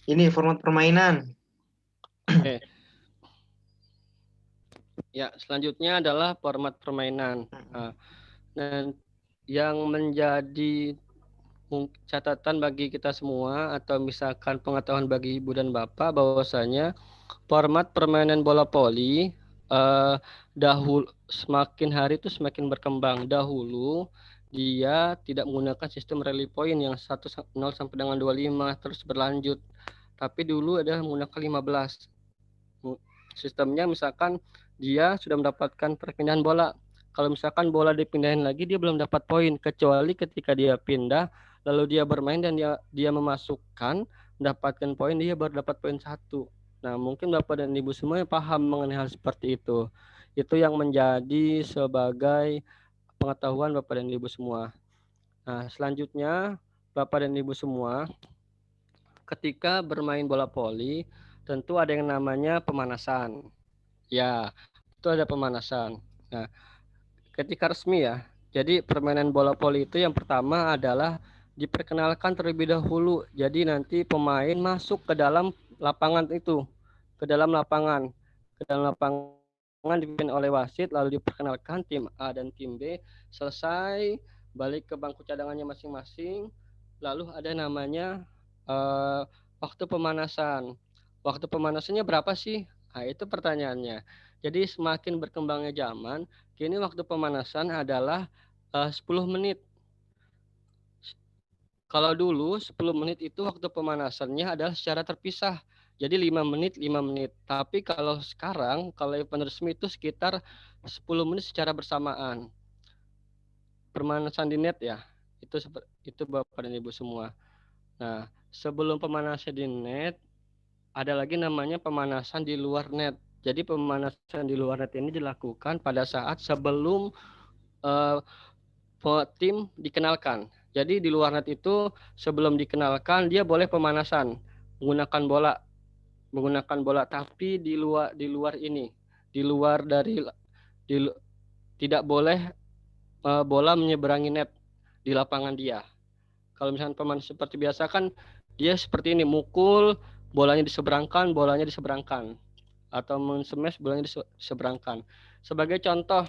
Ini format permainan. Oke. Ya, selanjutnya adalah format permainan. Dan yang menjadi catatan bagi kita semua atau misalkan pengetahuan bagi Ibu dan Bapak bahwasanya format permainan bola voli dahulu semakin hari itu semakin berkembang. Dahulu dia tidak menggunakan sistem rally point yang 1-0 sampai dengan 25 terus berlanjut. Tapi dulu ada menggunakan 15. Sistemnya misalkan dia sudah mendapatkan perpindahan bola. Kalau misalkan bola dipindahin lagi dia belum dapat poin kecuali ketika dia pindah lalu dia bermain dan dia memasukkan mendapatkan poin dia baru dapat poin 1. Nah, mungkin Bapak dan Ibu semua yang paham mengenai hal seperti itu. Itu yang menjadi sebagai pengetahuan Bapak dan Ibu semua. Nah, selanjutnya Bapak dan Ibu semua ketika bermain bola voli tentu ada yang namanya pemanasan. Ya, itu ada pemanasan. Nah, ketika resmi ya. Jadi permainan bola voli itu yang pertama adalah diperkenalkan terlebih dahulu. Jadi nanti pemain masuk ke dalam lapangan itu, ke dalam lapangan, dipimpin oleh wasit lalu diperkenalkan tim A dan tim B. Selesai balik ke bangku cadangannya masing-masing. Lalu ada namanya waktu pemanasan. Waktu pemanasannya berapa sih? Nah, itu pertanyaannya. Jadi semakin berkembangnya zaman, kini waktu pemanasan adalah 10 menit. Kalau dulu 10 menit itu waktu pemanasannya adalah secara terpisah. Jadi 5 menit, 5 menit. Tapi kalau sekarang, kalau event resmi itu sekitar 10 menit secara bersamaan. Pemanasan di net ya. Itu Bapak dan Ibu semua. Nah, sebelum pemanasan di net, ada lagi namanya pemanasan di luar net. Jadi pemanasan di luar net ini dilakukan pada saat sebelum tim dikenalkan. Jadi di luar net itu sebelum dikenalkan dia boleh pemanasan menggunakan bola, tapi di luar ini, di luar dari tidak boleh bola menyeberangi net di lapangan dia. Kalau misalnya pemain seperti biasa kan dia seperti ini, mukul bolanya diseberangkan atau men-smash bolanya diseberangkan. Sebagai contoh,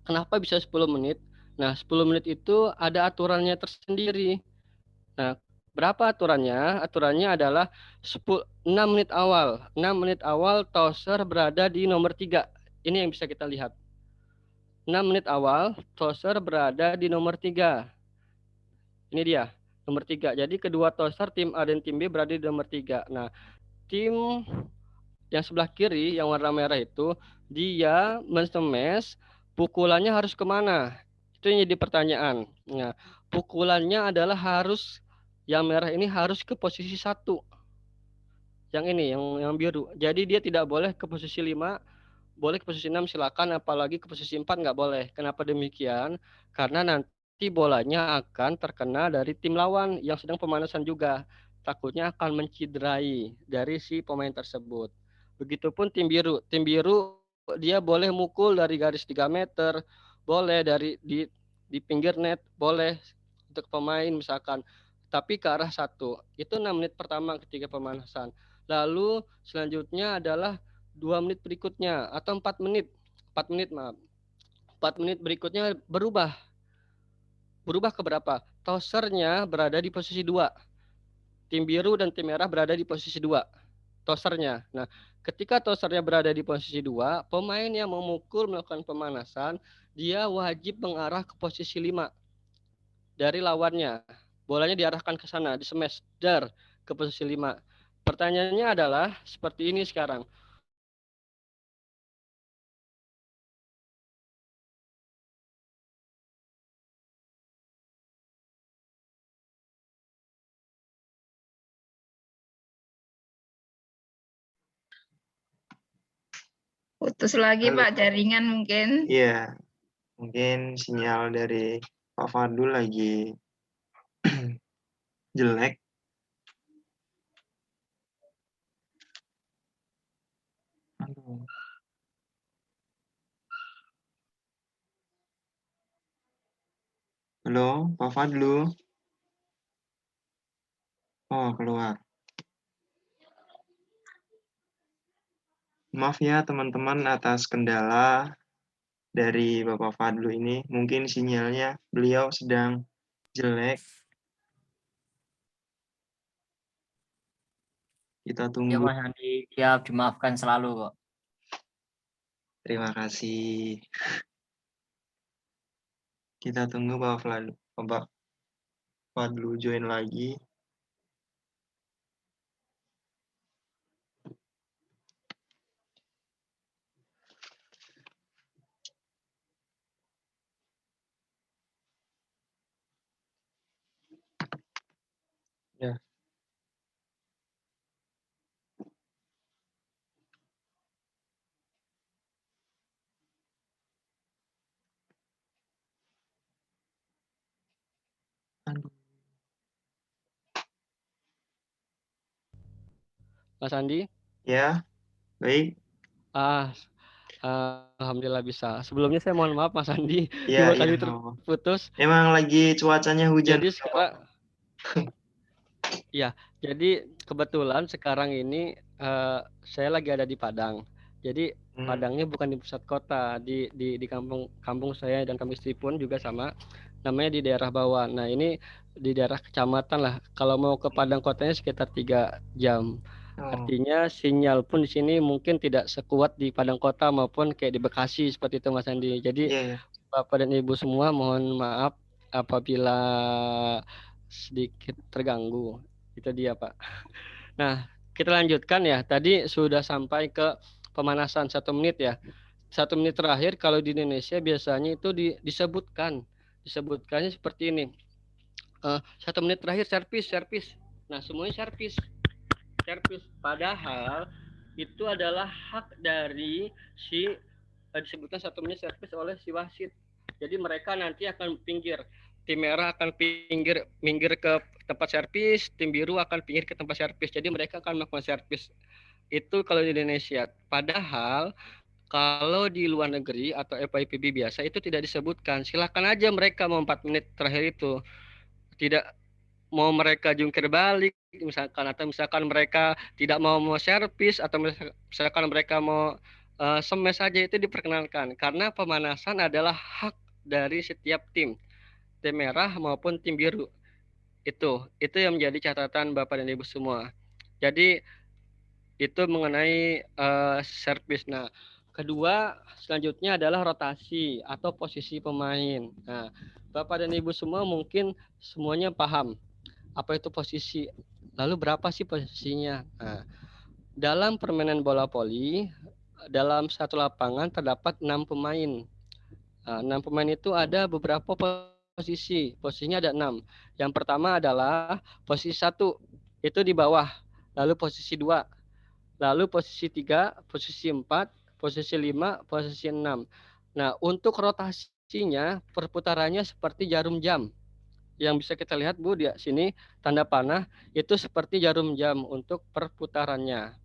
kenapa bisa 10 menit? Nah, 10 menit itu ada aturannya tersendiri. Nah, berapa aturannya? Aturannya adalah 6 menit awal. 6 menit awal toser berada di nomor 3. Ini yang bisa kita lihat. 6 menit awal toser berada di nomor 3. Ini dia, nomor 3. Jadi kedua toser tim A dan tim B berada di nomor 3. Nah, tim yang sebelah kiri yang warna merah itu dia men-smash, pukulannya harus kemana? Itu yang jadi pertanyaan. Nah, pukulannya adalah harus yang merah ini harus ke posisi 1. Yang ini yang biru. Jadi dia tidak boleh ke posisi 5, boleh ke posisi 6 silakan, apalagi ke posisi 4 nggak boleh. Kenapa demikian? Karena nanti bolanya akan terkena dari tim lawan yang sedang pemanasan juga. Takutnya akan mencederai dari si pemain tersebut. Begitupun tim biru. Tim biru dia boleh mukul dari garis 3 meter, boleh dari di pinggir net, boleh untuk pemain misalkan. Tapi ke arah 1. Itu 6 menit pertama ketika pemanasan. Lalu selanjutnya adalah 2 menit berikutnya atau 4 menit. 4 menit maaf. 4 menit berikutnya berubah ke berapa? Tosernya berada di posisi 2. Tim biru dan tim merah berada di posisi 2. Tosernya. Nah, ketika tosernya berada di posisi 2, pemain yang memukul melakukan pemanasan, dia wajib mengarah ke posisi 5 dari lawannya. Bolanya diarahkan ke sana, di smash dar ke posisi 5. Pertanyaannya adalah seperti ini sekarang. Putus lagi Halo. Pak, jaringan mungkin. Iya, mungkin sinyal dari Pak Fadul lagi jelek. Aduh. Halo, Pak Fadlu. Oh, keluar. Maaf ya teman-teman atas kendala dari Bapak Fadlu ini. Mungkin sinyalnya beliau sedang jelek. Kita Ya tunggu. Mas Andi, siap dimaafkan selalu kok. Terima kasih. Kita tunggu Bapak Fadlu join lagi. Ya. Aduh. Mas Andi? Ya, baik. Alhamdulillah bisa. Sebelumnya saya mohon maaf Mas Andi, Ya, 2 kali nggak apa-apa. terputus. Emang lagi cuacanya hujan. Jadi sekarang, ya, jadi kebetulan sekarang ini saya lagi ada di Padang. Jadi Padangnya bukan di pusat kota, di kampung saya dan kami istri pun juga sama, namanya di daerah bawah. Nah ini di daerah kecamatan lah. Kalau mau ke Padang kotanya sekitar 3 jam. Oh, Artinya sinyal pun di sini mungkin tidak sekuat di Padang kota maupun kayak di Bekasi seperti itu Mas Andi. Jadi iya, ya. Bapak dan Ibu semua, mohon maaf apabila sedikit terganggu. Itu dia, Pak. Nah, kita lanjutkan ya. Tadi sudah sampai ke pemanasan 1 menit ya. 1 menit terakhir kalau di Indonesia biasanya itu disebutkannya seperti ini. 1 menit terakhir servis. Nah, semuanya servis. Padahal itu adalah hak dari si disebutkan 1 menit servis oleh si wasit. Jadi mereka nanti akan pinggir. Tim merah akan minggir ke tempat servis, tim biru akan pinggir ke tempat servis. Jadi mereka akan melakukan servis. Itu kalau di Indonesia. Padahal kalau di luar negeri atau FIVB biasa itu tidak disebutkan. Silakan aja mereka mau 4 menit terakhir itu. Tidak mau mereka jungkir balik misalkan, atau misalkan mereka tidak mau servis, atau misalkan mereka mau smash saja, itu diperkenankan karena pemanasan adalah hak dari setiap tim merah maupun tim biru. Itu yang menjadi catatan Bapak dan Ibu semua. Jadi itu mengenai servis. Nah, kedua selanjutnya adalah rotasi atau posisi pemain. Nah, Bapak dan Ibu semua mungkin semuanya paham apa itu posisi. Lalu berapa sih posisinya? Nah, dalam permainan bola voli, dalam satu lapangan terdapat 6 pemain. 6 pemain itu ada beberapa posisi. Posisinya ada 6. Yang pertama adalah posisi 1, itu di bawah. Lalu posisi 2. Lalu posisi 3, posisi 4, posisi 5, posisi 6. Nah, untuk rotasinya, perputarannya seperti jarum jam. Yang bisa kita lihat Bu di sini tanda panah itu seperti jarum jam untuk perputarannya.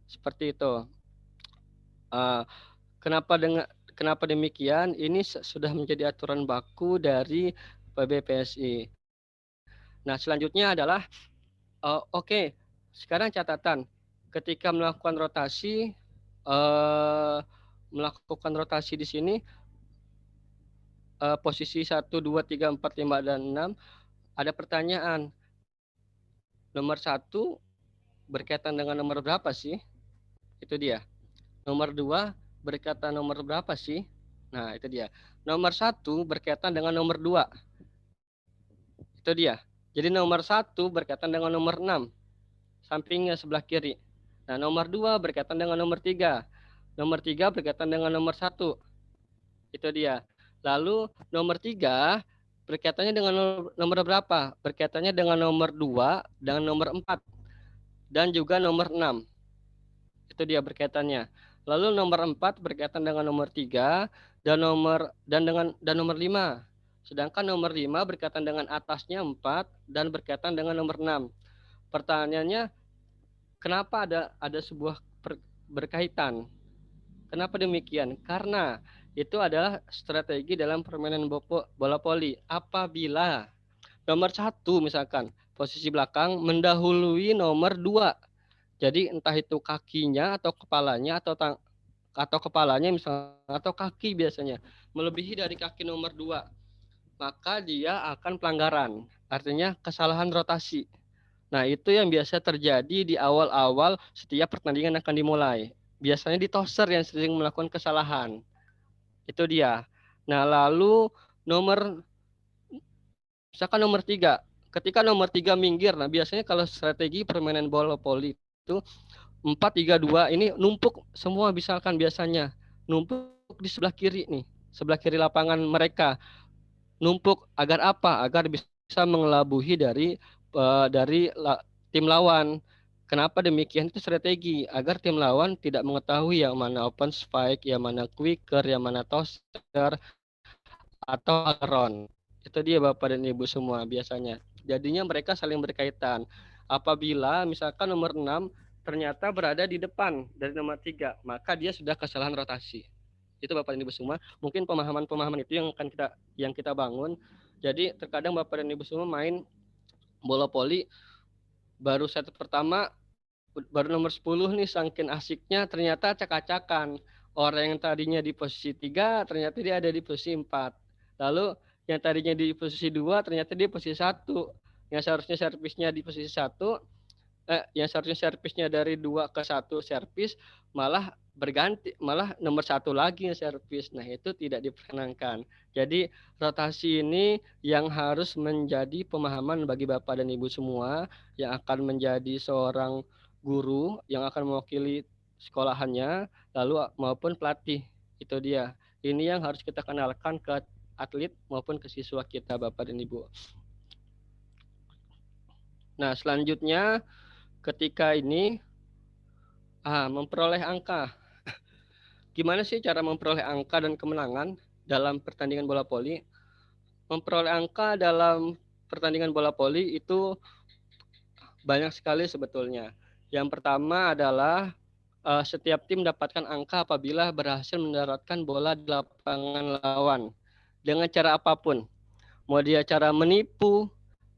Seperti itu. Kenapa demikian? Ini sudah menjadi aturan baku dari PBPSI. Nah, selanjutnya adalah oke. Sekarang catatan ketika melakukan rotasi di sini posisi 1, 2, 3, 4, 5 dan 6 ada pertanyaan. Nomor 1 berkaitan dengan nomor berapa sih? Itu dia. Nomor 2 berkaitan nomor berapa sih? Nah, itu dia. Nomor 1 berkaitan dengan nomor 2. Itu dia. Jadi nomor 1 berkaitan dengan nomor 6. Sampingnya sebelah kiri. Nah, nomor 2 berkaitan dengan nomor 3. Nomor 3 berkaitan dengan nomor 1. Itu dia. Lalu nomor 3 berkaitannya dengan nomor berapa? Berkaitannya dengan nomor 2 dan nomor 4. Dan juga nomor 6. Itu dia berkaitannya. Lalu nomor 4 berkaitan dengan nomor 3 dan nomor 5. Sedangkan nomor 5 berkaitan dengan atasnya 4 dan berkaitan dengan nomor 6. Pertanyaannya, kenapa ada sebuah berkaitan? Kenapa demikian? Karena itu adalah strategi dalam permainan bola voli. Apabila nomor 1 misalkan posisi belakang mendahului nomor 2. Jadi entah itu kakinya atau kepalanya atau kepalanya misalnya atau kaki biasanya melebihi dari kaki nomor 2, maka dia akan pelanggaran. Artinya kesalahan rotasi. Nah, itu yang biasa terjadi di awal-awal setiap pertandingan akan dimulai. Biasanya di tosser yang sering melakukan kesalahan. Itu dia. Nah, lalu misalkan nomor 3. Ketika nomor 3 minggir, nah biasanya kalau strategi permainan bola voli itu 4-3-2 ini numpuk semua, misalkan biasanya numpuk di sebelah kiri nih, sebelah kiri lapangan mereka. Numpuk agar apa? Agar bisa mengelabuhi dari tim lawan. Kenapa demikian? Itu strategi agar tim lawan tidak mengetahui yang mana open spike, yang mana quicker, yang mana tosser atau run. Itu dia Bapak dan Ibu semua biasanya. Jadinya mereka saling berkaitan. Apabila misalkan nomor 6 ternyata berada di depan dari nomor 3, maka dia sudah kesalahan rotasi. Itu Bapak dan Ibu semua. Mungkin pemahaman itu yang kita bangun. Jadi terkadang Bapak dan Ibu semua main bola voli baru set pertama baru nomor 10 nih, saking asiknya ternyata acak-acakan. Orang yang tadinya di posisi 3 ternyata dia ada di posisi 4. Lalu yang tadinya di posisi 2 ternyata dia posisi 1. Yang seharusnya servisnya di posisi 1 yang seharusnya servisnya dari 2 ke 1 servis malah berganti, malah nomor 1 lagi yang servis. Nah, itu tidak diperkenankan. Jadi rotasi ini yang harus menjadi pemahaman bagi Bapak dan Ibu semua yang akan menjadi seorang guru yang akan mewakili sekolahannya, lalu maupun pelatih. Itu dia. Ini yang harus kita kenalkan ke atlet maupun ke siswa kita, Bapak dan Ibu. Nah, selanjutnya ketika ini memperoleh angka. Gimana sih cara memperoleh angka dan kemenangan dalam pertandingan bola voli? Memperoleh angka dalam pertandingan bola voli itu banyak sekali sebetulnya. Yang pertama adalah setiap tim mendapatkan angka apabila berhasil mendaratkan bola di lapangan lawan dengan cara apapun. Mau dia cara menipu,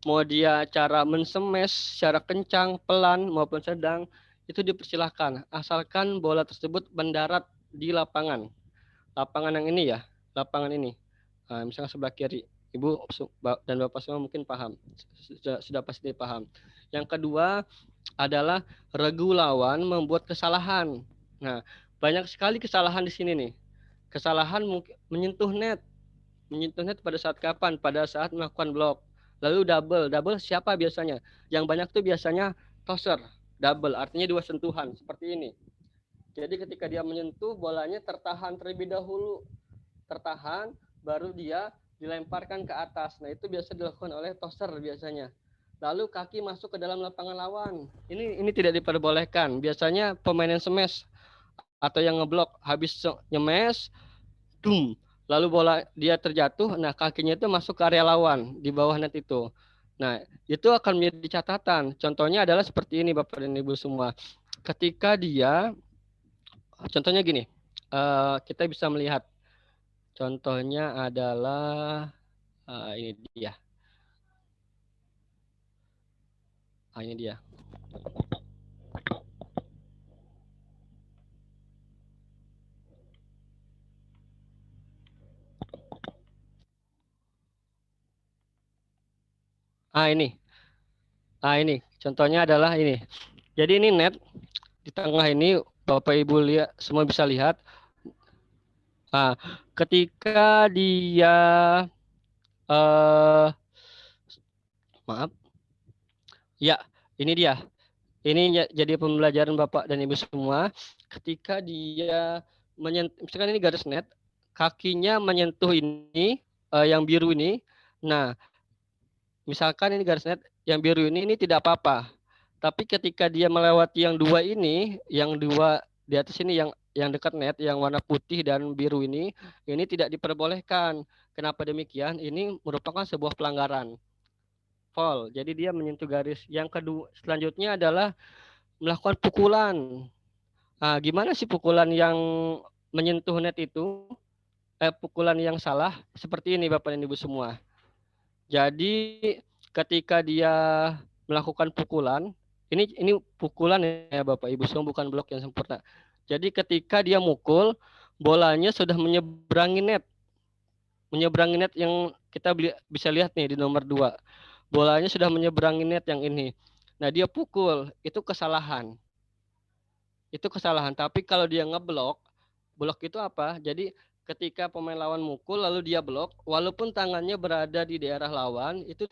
mau dia cara mensemes secara kencang, pelan maupun sedang, itu dipersilahkan asalkan bola tersebut mendarat di lapangan yang ini ya, lapangan ini. Misalnya sebelah kiri, Ibu dan Bapak semua mungkin paham, sudah pasti paham. Yang kedua adalah regu lawan membuat kesalahan. Nah, banyak sekali kesalahan di sini nih. Kesalahan menyentuh net pada saat kapan? Pada saat melakukan blok. Lalu double siapa biasanya? Yang banyak tuh biasanya tosser, double, artinya 2 sentuhan seperti ini. Jadi ketika dia menyentuh, bolanya tertahan terlebih dahulu. Tertahan, baru dia dilemparkan ke atas. Nah, itu biasa dilakukan oleh tosser biasanya. Lalu kaki masuk ke dalam lapangan lawan. Ini tidak diperbolehkan. Biasanya pemain yang smash atau yang ngeblok habis nyemes, lalu bola dia terjatuh, nah kakinya itu masuk ke area lawan di bawah net itu. Nah, itu akan menjadi catatan. Contohnya adalah seperti ini Bapak dan Ibu semua. Ketika dia contohnya gini, kita bisa melihat. Contohnya adalah ini dia. Ini dia. Ini. Contohnya adalah ini. Jadi ini net di tengah ini Bapak Ibu lihat, semua bisa lihat. Ketika dia maaf. Ya, ini dia. Ini jadi pembelajaran Bapak dan Ibu semua. Ketika dia menyentuh, misalkan ini garis net, kakinya menyentuh ini yang biru ini. Nah, misalkan ini garis net yang biru ini tidak apa-apa. Tapi ketika dia melewati yang 2 ini, yang 2 di atas ini yang dekat net, yang warna putih dan biru ini tidak diperbolehkan. Kenapa demikian? Ini merupakan sebuah pelanggaran. Foul. Jadi dia menyentuh garis. Yang kedua, selanjutnya adalah melakukan pukulan. Gimana sih pukulan yang menyentuh net itu? Pukulan yang salah seperti ini Bapak dan Ibu semua. Jadi ketika dia melakukan pukulan, ini pukulan ya Bapak Ibu semua, bukan blok yang sempurna. Jadi ketika dia mukul, bolanya sudah menyeberangi net. Menyeberangi net yang kita bisa lihat nih di nomor 2. Bolanya sudah menyeberangi net yang ini. Nah, dia pukul, itu kesalahan. Itu kesalahan. Tapi kalau dia ngeblok, blok itu apa? Jadi ketika pemain lawan mukul lalu dia blok, walaupun tangannya berada di daerah lawan, itu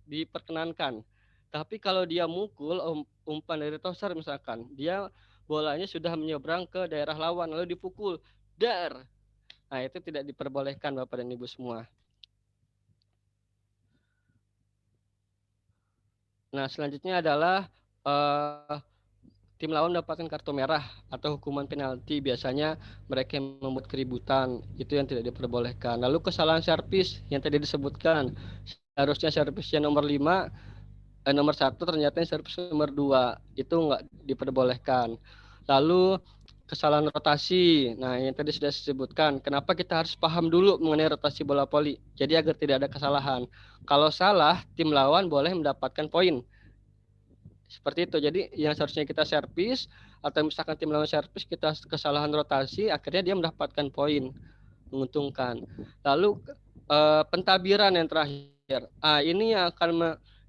diperkenankan. Tapi kalau dia mukul umpan dari tosser misalkan, dia bolanya sudah menyeberang ke daerah lawan lalu dipukul, dar. Nah, itu tidak diperbolehkan Bapak dan Ibu semua. Nah, selanjutnya adalah tim lawan mendapatkan kartu merah atau hukuman penalti. Biasanya mereka yang membuat keributan, itu yang tidak diperbolehkan. Lalu kesalahan servis yang tadi disebutkan, harusnya servisnya nomor 5, nomor 1 ternyata servis nomor 2, itu nggak diperbolehkan. Lalu kesalahan rotasi, nah yang tadi sudah disebutkan, kenapa kita harus paham dulu mengenai rotasi bola voli, jadi agar tidak ada kesalahan. Kalau salah, tim lawan boleh mendapatkan poin. Seperti itu. Jadi yang seharusnya kita servis atau misalkan tim lawan servis, kita kesalahan rotasi, akhirnya dia mendapatkan poin, menguntungkan. Lalu pentabiran yang terakhir. Ini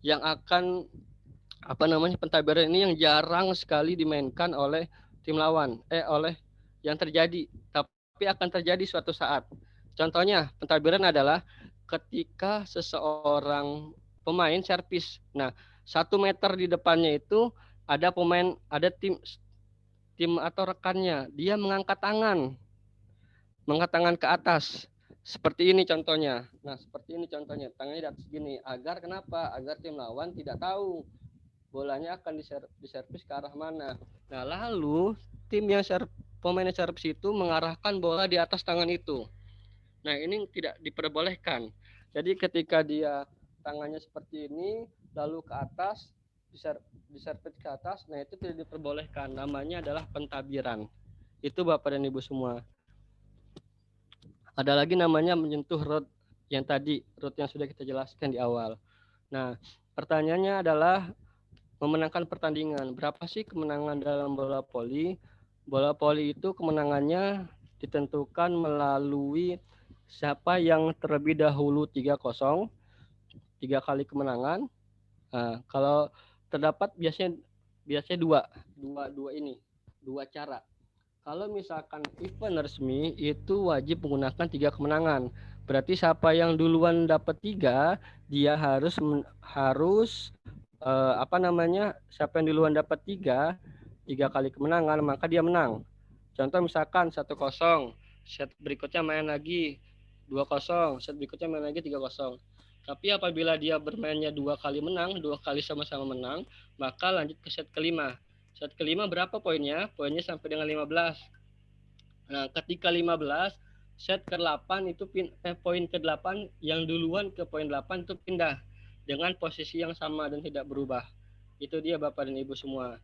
yang akan pentabiran ini yang jarang sekali dimainkan oleh tim lawan, oleh yang terjadi, tapi akan terjadi suatu saat. Contohnya, pentadbiran adalah ketika seseorang pemain servis. Nah, 1 meter di depannya itu ada pemain, ada tim atau rekannya, dia mengangkat tangan ke atas. Seperti ini contohnya. Nah, seperti ini contohnya. Tangannya di atas gini. Agar kenapa? Agar tim lawan tidak tahu bolanya akan diservis ke arah mana. Nah, lalu tim yang pemain servis itu mengarahkan bola di atas tangan itu. Nah, ini tidak diperbolehkan. Jadi ketika dia tangannya seperti ini, lalu ke atas, diservis ke atas, nah itu tidak diperbolehkan. Namanya adalah pentadbiran. Itu Bapak dan Ibu semua. Ada lagi namanya menyentuh rod yang tadi, rod yang sudah kita jelaskan di awal. Nah, pertanyaannya adalah memenangkan pertandingan. Berapa sih kemenangan dalam bola voli? Bola voli itu kemenangannya ditentukan melalui siapa yang terlebih dahulu 3-0, 3 kali kemenangan. Nah, kalau terdapat biasanya dua cara. Kalau misalkan event resmi itu wajib menggunakan 3 kemenangan. Berarti siapa yang duluan dapat 3, dia harus siapa yang duluan dapat 3 kali kemenangan, maka dia menang. Contoh misalkan 1-0, set berikutnya main lagi 2-0, set berikutnya main lagi 3-0. Tapi apabila dia bermainnya 2 kali menang, 2 kali sama-sama menang, maka lanjut ke set kelima. Set kelima berapa poinnya? Poinnya sampai dengan 15. Nah, ketika 15, set ke-8 itu poin ke-8 yang duluan ke poin 8 itu pindah dengan posisi yang sama dan tidak berubah. Itu dia Bapak dan Ibu semua.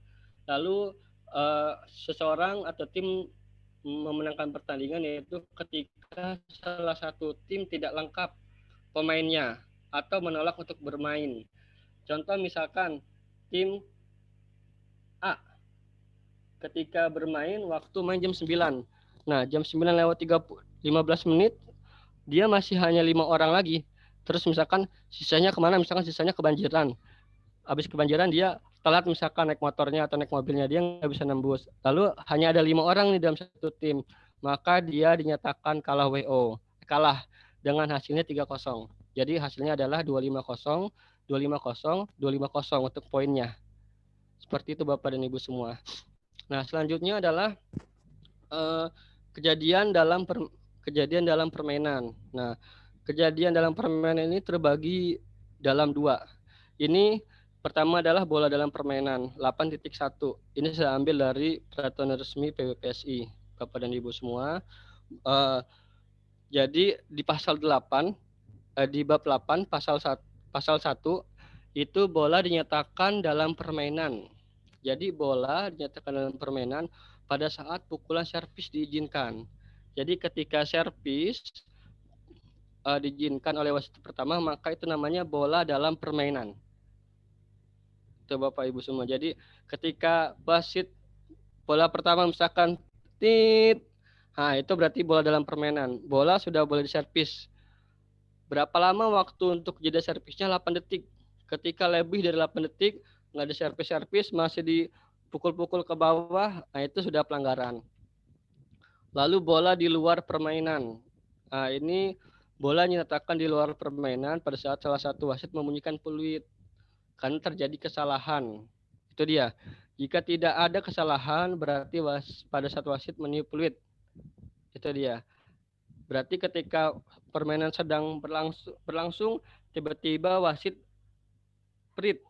Lalu seseorang atau tim memenangkan pertandingan yaitu ketika salah satu tim tidak lengkap pemainnya atau menolak untuk bermain. Contoh misalkan tim A ketika bermain waktu main jam 9. Nah, jam 9:15 menit dia masih hanya 5 orang lagi. Terus misalkan sisanya kemana? Misalkan sisanya kebanjiran. Habis kebanjiran dia telat misalkan naik motornya atau naik mobilnya, dia nggak bisa nembus. Lalu hanya ada 5 orang nih dalam satu tim. Maka dia dinyatakan kalah WO. Kalah dengan hasilnya 3-0. Jadi hasilnya adalah 250, 250, 250 untuk poinnya. Seperti itu Bapak dan Ibu semua. Nah, selanjutnya adalah kejadian dalam permainan. Nah, kejadian dalam permainan ini terbagi dalam 2. Ini pertama adalah bola dalam permainan 8.1. Ini saya ambil dari peraturan resmi PBPSI, Bapak dan Ibu semua. Jadi di pasal 8, di bab 8 pasal 1 itu bola dinyatakan dalam permainan. Jadi bola dinyatakan dalam permainan pada saat pukulan servis diizinkan. Jadi ketika servis diizinkan oleh wasit pertama, maka itu namanya bola dalam permainan. Itu Bapak Ibu semua. Jadi ketika wasit bola pertama misalkan tit, nah itu berarti bola dalam permainan. Bola sudah boleh diservis. Berapa lama waktu untuk jeda servisnya? 8 detik. Ketika lebih dari 8 detik nggak ada servis masih dipukul-pukul ke bawah, nah itu sudah pelanggaran. Lalu bola di luar permainan. Nah, ini bola dinyatakan di luar permainan pada saat salah satu wasit membunyikan peluit karena terjadi kesalahan. Itu dia. Jika tidak ada kesalahan berarti pada saat wasit meniup peluit. Itu dia. Berarti ketika permainan sedang berlangsung tiba-tiba wasit perit,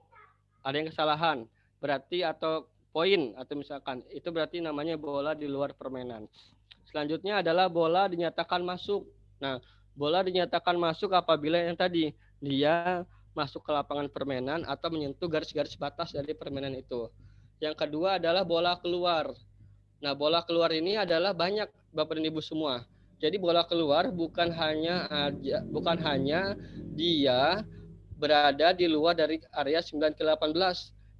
ada yang kesalahan, berarti atau poin atau misalkan itu berarti namanya bola di luar permainan. Selanjutnya adalah bola dinyatakan masuk. Nah, bola dinyatakan masuk apabila yang tadi dia masuk ke lapangan permainan atau menyentuh garis-garis batas dari permainan itu. Yang kedua adalah bola keluar. Nah, bola keluar ini adalah banyak Bapak dan Ibu semua. Jadi bola keluar bukan hanya dia berada di luar dari area 9-18,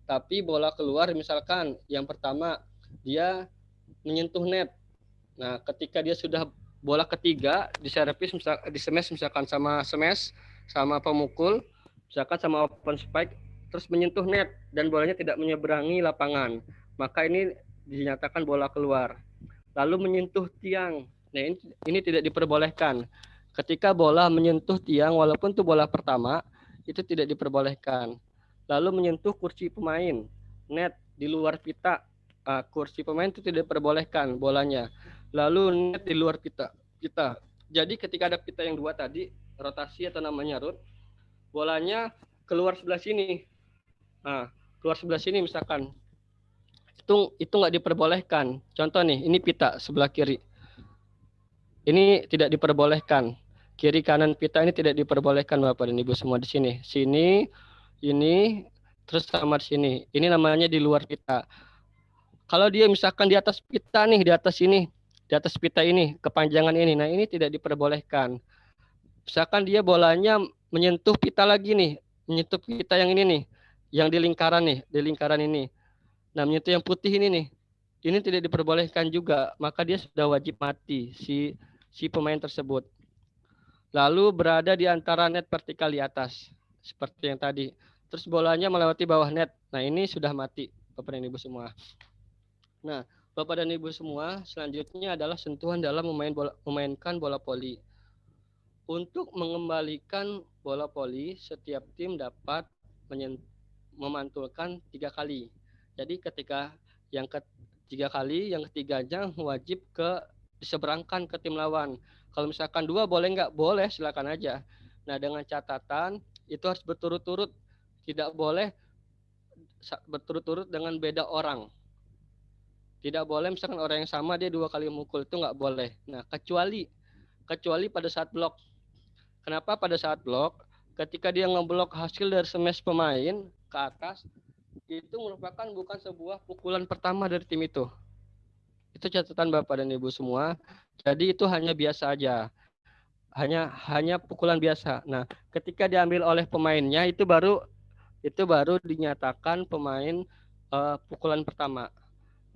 tapi bola keluar misalkan yang pertama dia menyentuh net. Nah, ketika dia sudah bola ketiga diservis misalkan sama pemukul, misalkan sama open spike, terus menyentuh net dan bolanya tidak menyeberangi lapangan, maka ini dinyatakan bola keluar. Lalu menyentuh tiang. Nah, ini tidak diperbolehkan. Ketika bola menyentuh tiang, walaupun itu bola pertama, itu tidak diperbolehkan. Lalu menyentuh kursi pemain, net di luar pita. Kursi pemain itu tidak diperbolehkan bolanya. Lalu net di luar pita. Jadi ketika ada pita yang dua tadi, rotasi atau namanya root, bolanya keluar sebelah sini. Keluar sebelah sini misalkan. Itu nggak diperbolehkan. Contoh nih, ini pita sebelah kiri. Ini tidak diperbolehkan. Kiri kanan pita ini tidak diperbolehkan Bapak dan Ibu semua di sini. Sini, ini, terus sama di sini. Ini namanya di luar pita. Kalau dia misalkan di atas pita nih, di atas ini, di atas pita ini, kepanjangan ini, nah ini tidak diperbolehkan. Misalkan dia bolanya menyentuh pita lagi nih, menyentuh pita yang ini nih, yang di lingkaran ini. Nah, menyentuh yang putih ini nih, ini tidak diperbolehkan juga, maka dia sudah wajib mati si pemain tersebut. Lalu berada di antara net vertikal di atas, seperti yang tadi. Terus bolanya melewati bawah net. Nah, ini sudah mati, Bapak dan Ibu semua. Nah, Bapak dan Ibu semua, selanjutnya adalah sentuhan dalam memainkan bola voli. Untuk mengembalikan bola voli, setiap tim dapat memantulkan 3 kali. Jadi ketika yang ketiga kali, yang ketiganya wajib diseberangkan ke tim lawan. Kalau misalkan 2 boleh nggak? Boleh, silakan aja. Nah, dengan catatan itu harus berturut-turut. Tidak boleh berturut-turut dengan beda orang. Tidak boleh misalkan orang yang sama dia 2 kali mukul, itu nggak boleh. Nah, kecuali pada saat blok. Kenapa pada saat blok? Ketika dia ngeblok hasil dari smash pemain ke atas, itu merupakan bukan sebuah pukulan pertama dari tim itu. Itu catatan Bapak dan Ibu semua. Jadi itu hanya biasa aja. Hanya pukulan biasa. Nah, ketika diambil oleh pemainnya itu baru dinyatakan pemain pukulan pertama.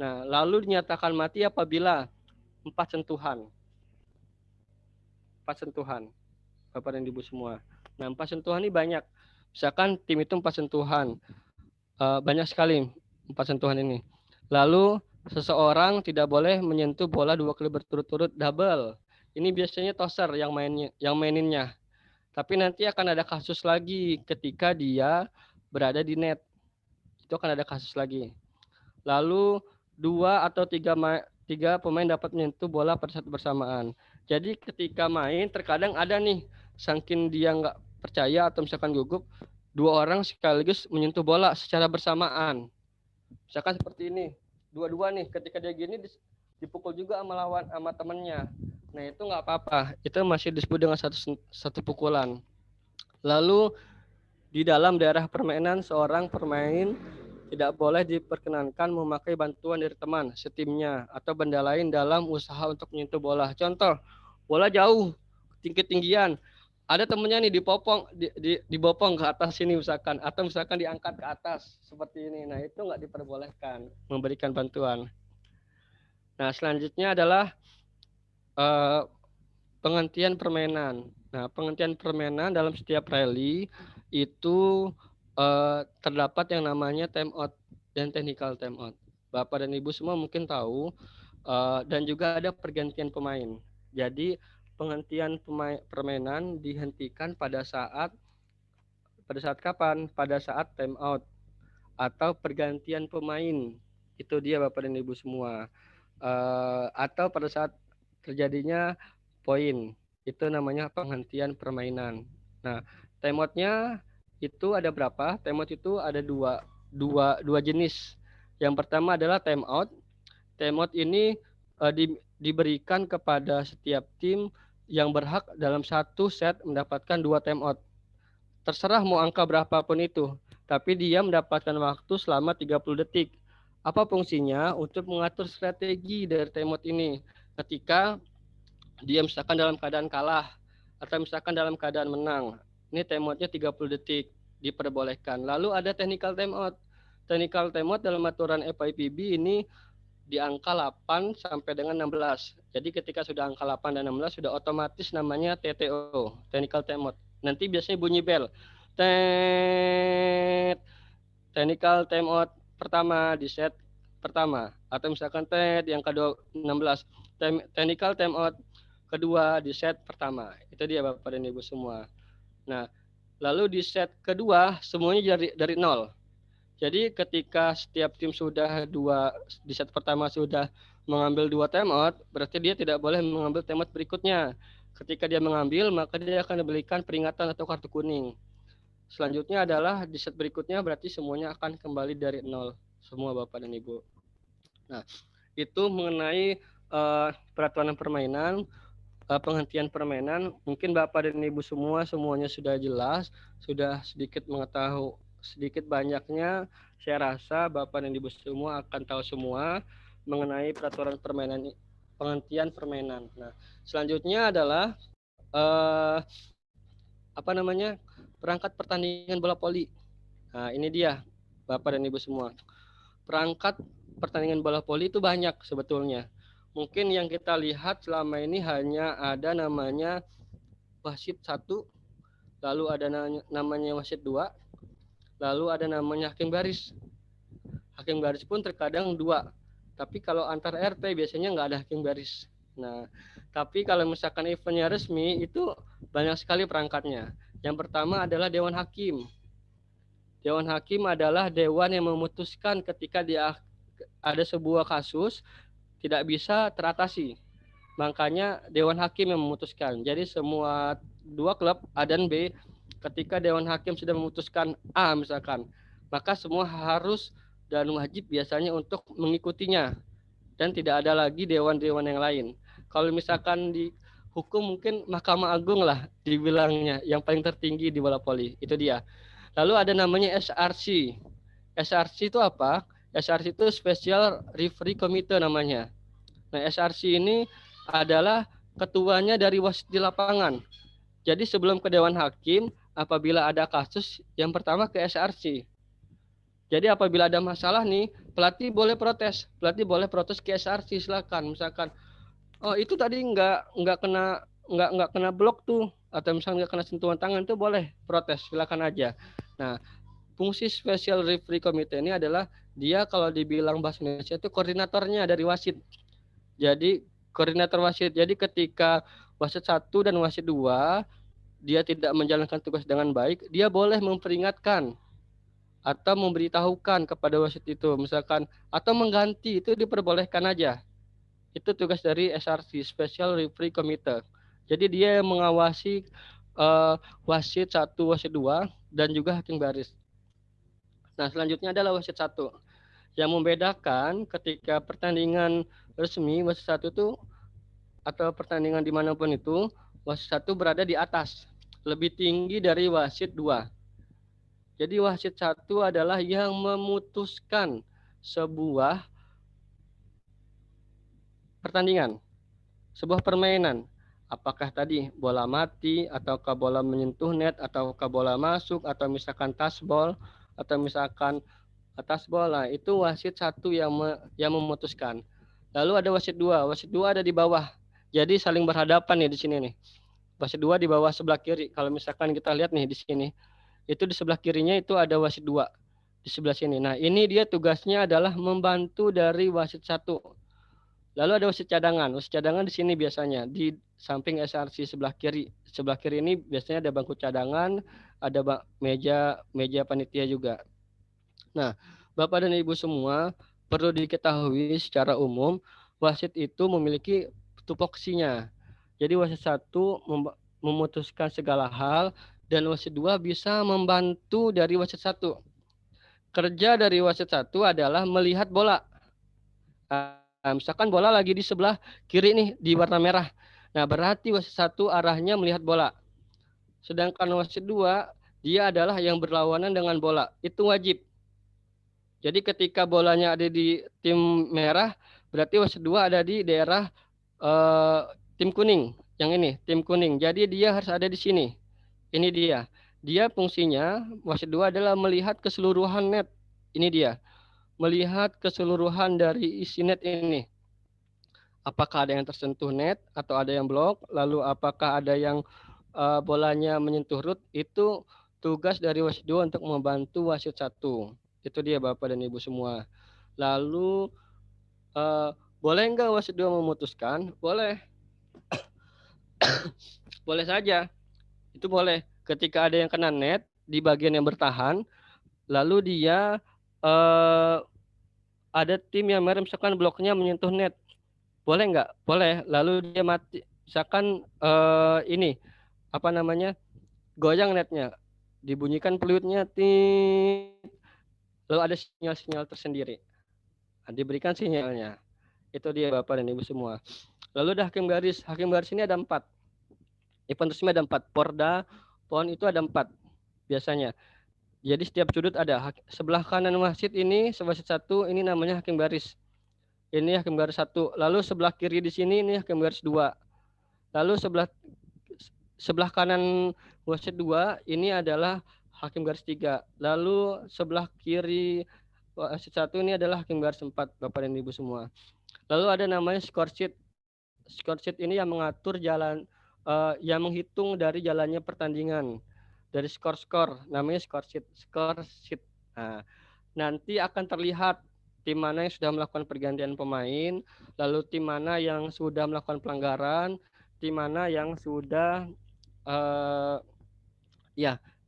Nah, lalu dinyatakan mati apabila 4 sentuhan. 4 sentuhan. Bapak dan Ibu semua. Nah, 4 sentuhan ini banyak. Misalkan tim itu 4 sentuhan. Banyak sekali 4 sentuhan ini. Lalu seseorang tidak boleh menyentuh bola 2 kali berturut-turut double. Ini biasanya tosser yang maininnya. Tapi nanti akan ada kasus lagi ketika dia berada di net. Itu akan ada kasus lagi. Lalu 2 atau 3 pemain dapat menyentuh bola pada saat bersamaan. Jadi ketika main terkadang ada nih, saking dia nggak percaya atau misalkan gugup, 2 orang sekaligus menyentuh bola secara bersamaan. Misalkan seperti ini, dua-dua nih, ketika dia gini dipukul juga sama temennya. Nah, itu nggak apa-apa. Itu masih disebut dengan satu pukulan. Lalu di dalam daerah permainan, seorang pemain tidak boleh diperkenankan memakai bantuan dari teman, setimnya, atau benda lain dalam usaha untuk menyentuh bola. Contoh, bola jauh, tinggi-tinggian. Ada temennya nih dibopong ke atas sini misalkan, atau misalkan diangkat ke atas seperti ini. Nah, itu nggak diperbolehkan memberikan bantuan. Nah, selanjutnya adalah penghentian permainan. Nah, penghentian permainan dalam setiap rally itu terdapat yang namanya time out dan technical time out. Bapak dan Ibu semua mungkin tahu, dan juga ada pergantian pemain. Jadi penghentian permainan dihentikan pada saat kapan? Pada saat time out atau pergantian pemain. Itu dia Bapak dan Ibu semua. Atau pada saat terjadinya poin. Itu namanya penghentian permainan. Nah, time out-nya itu ada berapa? Time out itu ada dua jenis. Yang pertama adalah time out. Time out ini diberikan kepada setiap tim yang berhak dalam satu set mendapatkan 2 time out. Terserah mau angka berapapun itu, tapi dia mendapatkan waktu selama 30 detik. Apa fungsinya? Untuk mengatur strategi dari time out ini. Ketika dia misalkan dalam keadaan kalah atau misalkan dalam keadaan menang. Ini time out-nya 30 detik diperbolehkan. Lalu ada technical time out. Technical time out dalam aturan FIVB ini di angka 8 sampai dengan 16. Jadi ketika sudah angka 8 dan 16 sudah otomatis namanya TTO, technical time out. Nanti biasanya bunyi bel. Technical time out pertama di set pertama, atau misalkan TET yang ke-16, technical timeout kedua di set pertama. Itu dia Bapak dan Ibu semua. Nah, lalu di set kedua semuanya dari nol. Jadi ketika setiap tim sudah di set pertama sudah mengambil 2 timeout, berarti dia tidak boleh mengambil timeout berikutnya. Ketika dia mengambil, maka dia akan diberikan peringatan atau kartu kuning. Selanjutnya adalah di set berikutnya berarti semuanya akan kembali dari nol, semua Bapak dan Ibu. Nah, itu mengenai peraturan permainan, penghentian permainan. Mungkin Bapak dan Ibu semuanya sudah jelas, sudah sedikit mengetahui, sedikit banyaknya saya rasa Bapak dan Ibu semua akan tahu semua mengenai peraturan permainan, penghentian permainan. Nah, selanjutnya adalah perangkat pertandingan bola voli. Nah, ini dia Bapak dan Ibu semua. Perangkat pertandingan bola voli itu banyak sebetulnya. Mungkin yang kita lihat selama ini hanya ada namanya wasit 1, lalu ada namanya wasit 2, lalu ada namanya hakim baris. Hakim baris pun terkadang 2. Tapi kalau antar RT biasanya nggak ada hakim baris. Nah, tapi kalau misalkan eventnya resmi itu banyak sekali perangkatnya. Yang pertama adalah Dewan Hakim. Dewan Hakim adalah dewan yang memutuskan ketika ada sebuah kasus tidak bisa teratasi. Makanya Dewan Hakim yang memutuskan. Jadi semua 2 klub A dan B, ketika Dewan Hakim sudah memutuskan A misalkan, maka semua harus dan wajib biasanya untuk mengikutinya. Dan tidak ada lagi dewan-dewan yang lain. Kalau misalkan di hukum mungkin Mahkamah Agung lah dibilangnya yang paling tertinggi di bola voli. Itu dia. Lalu ada namanya SRC. SRC itu apa? SRC itu Special Referee Committee namanya. Nah, SRC ini adalah ketuanya dari wasit di lapangan. Jadi sebelum ke Dewan Hakim, apabila ada kasus, yang pertama ke SRC. Jadi apabila ada masalah nih, pelatih boleh protes. Pelatih boleh protes ke SRC, silakan. Misalkan, oh itu tadi nggak kena blok tuh, atau misalnya nggak kena sentuhan tangan tuh boleh protes, silakan aja. Nah, fungsi Special Referee Committee ini adalah dia kalau dibilang bahasa Indonesia itu koordinatornya dari wasit. Jadi koordinator wasit. Jadi ketika wasit 1 dan wasit 2 dia tidak menjalankan tugas dengan baik, dia boleh memperingatkan atau memberitahukan kepada wasit itu misalkan, atau mengganti, itu diperbolehkan aja. Itu tugas dari SRC, Special Referee Committee. Jadi dia yang mengawasi wasit 1, wasit 2 dan juga hakim baris. Nah, selanjutnya adalah wasit 1. Yang membedakan ketika pertandingan resmi, wasit 1 itu atau pertandingan dimanapun itu, wasit 1 berada di atas, lebih tinggi dari wasit 2. Jadi wasit 1 adalah yang memutuskan sebuah pertandingan, sebuah permainan. Apakah tadi bola mati, ataukah bola menyentuh net, ataukah bola masuk, atau misalkan touchball, atau misalkan atas bola, itu wasit 1 yang memutuskan. Lalu ada wasit 2. Wasit 2 ada di bawah. Jadi saling berhadapan nih di sini nih. Wasit 2 di bawah sebelah kiri. Kalau misalkan kita lihat nih di sini, itu di sebelah kirinya itu ada wasit 2 di sebelah sini. Nah, ini dia tugasnya adalah membantu dari wasit 1. Lalu ada wasit cadangan. Wasit cadangan di sini biasanya di samping SRC sebelah kiri. Sebelah kiri ini biasanya ada bangku cadangan, ada meja panitia juga. Nah, Bapak dan Ibu semua perlu diketahui secara umum wasit itu memiliki tupoksinya. Jadi wasit 1 memutuskan segala hal dan wasit 2 bisa membantu dari wasit 1. Kerja dari wasit 1 adalah melihat bola. Misalkan bola lagi di sebelah kiri nih di warna merah. Nah, berarti wasit 1 arahnya melihat bola. Sedangkan wasit 2 dia adalah yang berlawanan dengan bola. Itu wajib. Jadi ketika bolanya ada di tim merah, berarti wasit 2 ada di daerah tim kuning. Yang ini, tim kuning. Jadi dia harus ada di sini. Ini dia. Dia fungsinya, wasit 2 adalah melihat keseluruhan net. Ini dia. Melihat keseluruhan dari isi net ini. Apakah ada yang tersentuh net atau ada yang blok, lalu apakah ada yang bolanya menyentuh root, itu tugas dari wasit 2 untuk membantu wasit 1. Itu dia Bapak dan Ibu semua. Lalu boleh nggak wasit 2 memutuskan? Boleh. Boleh saja. Itu boleh. Ketika ada yang kena net di bagian yang bertahan, lalu dia ada tim yang misalkan bloknya menyentuh net. Boleh nggak? Boleh. Lalu dia mati. Misalkan ini apa namanya? Goyang netnya. Dibunyikan peluitnya, lalu ada sinyal-sinyal tersendiri. Nah, diberikan sinyalnya. Itu dia Bapak dan Ibu semua. Lalu ada hakim garis. Hakim garis ini ada 4. Event resmi ada 4. Porda, PON itu ada 4 biasanya. Jadi setiap sudut ada. Sebelah kanan wasit ini, wasit 1 ini namanya hakim garis. Ini hakim garis 1. Lalu sebelah kiri di sini ini hakim garis 2. Lalu sebelah kanan wasit 2 ini adalah hakim garis 3. Lalu sebelah kiri wasit 1 ini adalah hakim garis 4, Bapak dan Ibu semua. Lalu ada namanya score sheet. Score sheet ini yang mengatur jalan, yang menghitung dari jalannya pertandingan. Dari skor-skor, namanya score sheet. Score sheet. Nah, nanti akan terlihat tim mana yang sudah melakukan pergantian pemain, lalu tim mana yang sudah melakukan pelanggaran, tim mana yang sudah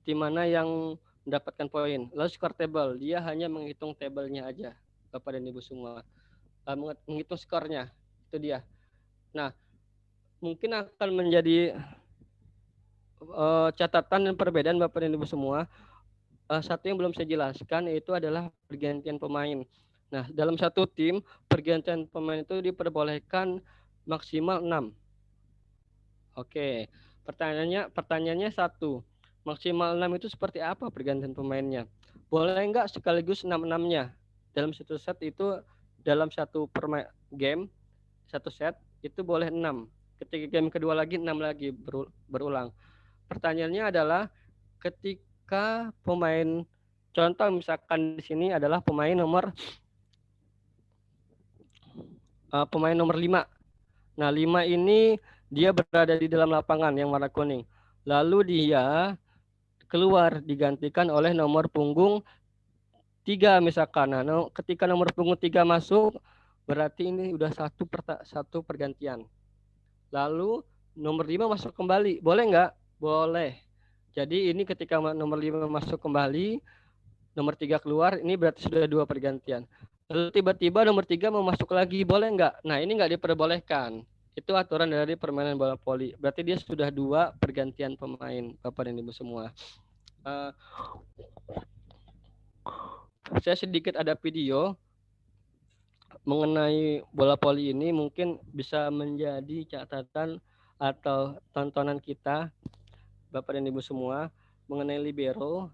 tim mana yang mendapatkan poin. Lalu skor table, dia hanya menghitung tabelnya aja, Bapak dan Ibu semua. Menghitung skornya, itu dia. Nah, mungkin akan menjadi catatan dan perbedaan Bapak dan Ibu semua. Satu yang belum saya jelaskan yaitu adalah pergantian pemain. Nah, dalam satu tim, pergantian pemain itu diperbolehkan maksimal 6. Oke, pertanyaannya 1. Maksimal 6 itu seperti apa pergantian pemainnya? Boleh enggak sekaligus 6-6-nya? Dalam satu set itu, dalam satu game, satu set, itu boleh 6. Ketika game kedua lagi, 6 lagi berulang. Pertanyaannya adalah, ketika pemain, contoh misalkan di sini adalah pemain nomor 5. Nah, 5 ini dia berada di dalam lapangan yang warna kuning. Lalu dia keluar digantikan oleh nomor punggung 3 misalkan. Nah, ketika nomor punggung 3 masuk, berarti ini udah satu pergantian. Lalu nomor 5 masuk kembali. Boleh nggak? Boleh. Jadi ini ketika nomor 5 masuk kembali, nomor 3 keluar, ini berarti sudah 2 pergantian. Lalu tiba-tiba nomor 3 mau masuk lagi, boleh nggak? Nah, ini nggak diperbolehkan. Itu aturan dari permainan bola voli. Berarti dia sudah 2 pergantian pemain, Bapak dan Ibu semua. Saya sedikit ada video mengenai bola voli ini, mungkin bisa menjadi catatan atau tontonan kita, Bapak dan Ibu semua, mengenai libero.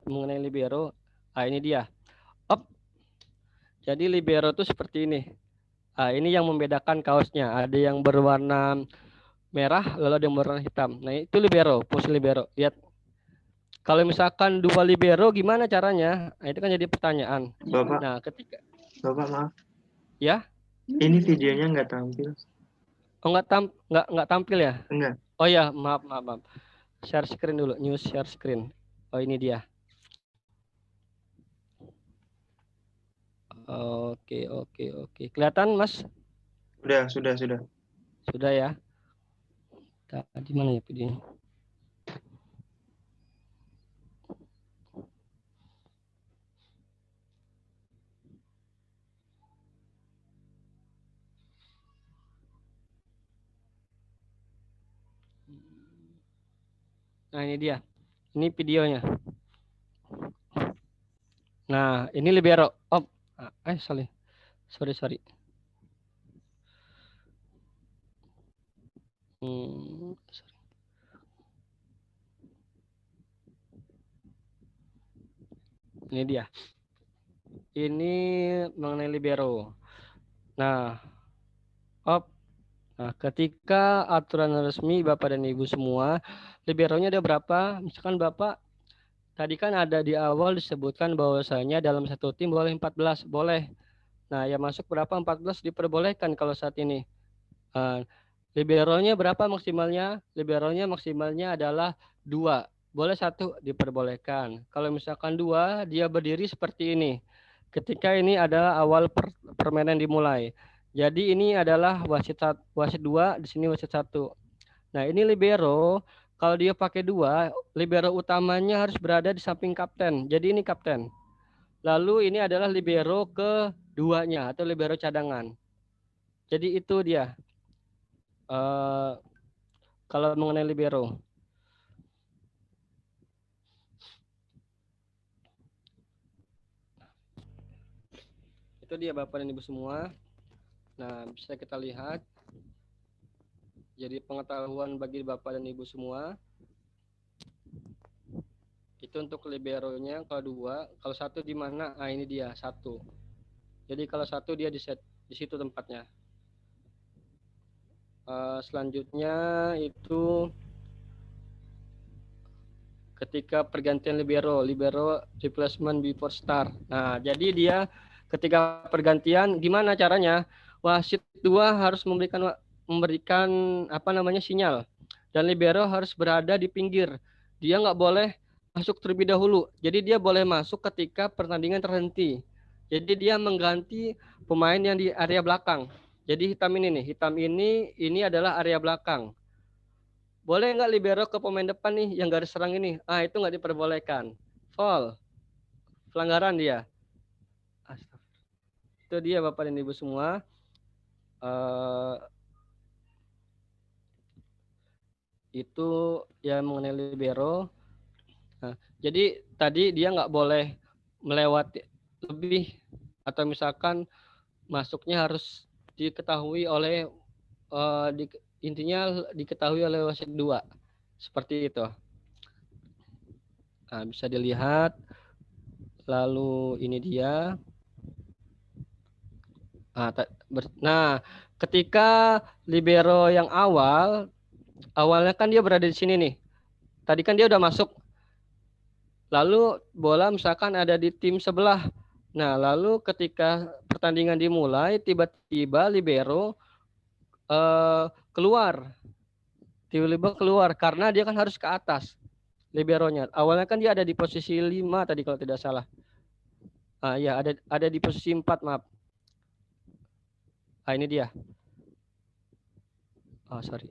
Mengenai libero. Ini dia. Jadi libero itu seperti ini. Ini yang membedakan kaosnya. Ada yang berwarna merah, lalu ada yang berwarna hitam. Nah, itu libero, posisi libero. Lihat. Kalau misalkan 2 libero, gimana caranya? Nah, itu kan jadi pertanyaan. Bapak. Nah, ketika. Bapak maaf. Ya? Ini videonya nggak tampil. Oh, nggak tampil ya? Enggak. Oh ya, maaf. Share screen dulu, news share screen. Oh, ini dia. Oke. Kelihatan, Mas? Sudah. Sudah ya. Tadi mana ya videonya? Nah, ini dia. Ini videonya. Nah, ini libero. Sorry. Sorry. Ini dia. Ini mengenai libero. Nah, ketika aturan resmi Bapak dan Ibu semua, liberonya ada berapa? Misalkan Bapak tadi kan ada di awal disebutkan bahwasanya dalam satu tim boleh 14, boleh. Nah, yang masuk berapa? 14 diperbolehkan kalau saat ini. Liberonya berapa maksimalnya? Liberonya maksimalnya adalah 2. boleh 1 diperbolehkan. Kalau misalkan 2, dia berdiri seperti ini. Ketika ini adalah awal permainan dimulai. Jadi ini adalah wasit 2, di sini wasit 1. Nah, ini libero, kalau dia pakai 2, libero utamanya harus berada di samping kapten. Jadi ini kapten. Lalu ini adalah libero keduanya atau libero cadangan. Jadi itu dia. Kalau mengenai libero. Itu dia Bapak dan Ibu semua. Nah, bisa kita lihat. Jadi pengetahuan bagi Bapak dan Ibu semua. Itu untuk liberonya. Kalau 2, kalau 1 di mana? Ah, ini dia 1. Jadi kalau 1 dia di situ tempatnya. Selanjutnya itu ketika pergantian libero replacement before start. Nah, jadi dia ketika pergantian gimana caranya? Wasit 2 harus memberikan sinyal, dan libero harus berada di pinggir. Dia nggak boleh masuk terlebih dahulu. Jadi dia boleh masuk ketika pertandingan terhenti. Jadi dia mengganti pemain yang di area belakang. Jadi hitam ini adalah area belakang. Boleh nggak libero ke pemain depan nih yang garis serang ini? Ah, itu nggak diperbolehkan. Foul. Pelanggaran dia. Itu dia Bapak dan Ibu semua. Itu yang mengenai libero. Nah, jadi tadi dia nggak boleh melewati lebih, atau misalkan masuknya harus diketahui oleh intinya diketahui oleh wasit 2. Seperti itu. Nah, bisa dilihat. Lalu ini dia. Nah, ketika libero yang awalnya kan dia berada di sini nih. Tadi kan dia udah masuk. Lalu bola misalkan ada di tim sebelah. Nah, lalu ketika pertandingan dimulai, tiba-tiba libero keluar. Tiba-tiba keluar karena dia kan harus ke atas. Liberonya. Awalnya kan dia ada di posisi 5 tadi kalau tidak salah. Ya, ada di posisi 4, maaf. Ini dia. Sorry.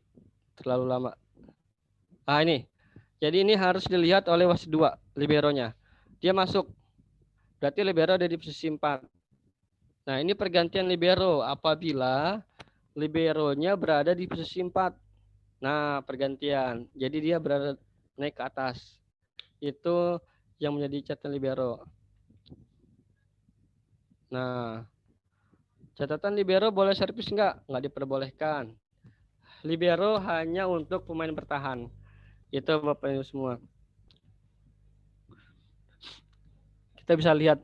Terlalu lama. Ini. Jadi ini harus dilihat oleh wasit 2, liberonya. Dia masuk. Berarti libero ada di posisi 4. Nah, ini pergantian libero apabila liberonya berada di posisi 4. Nah, pergantian. Jadi dia berada naik ke atas. Itu yang menjadi catatan libero. Nah, catatan libero boleh servis enggak? Enggak diperbolehkan. Libero hanya untuk pemain bertahan. Itu Bapak Ibu semua. Kita bisa lihat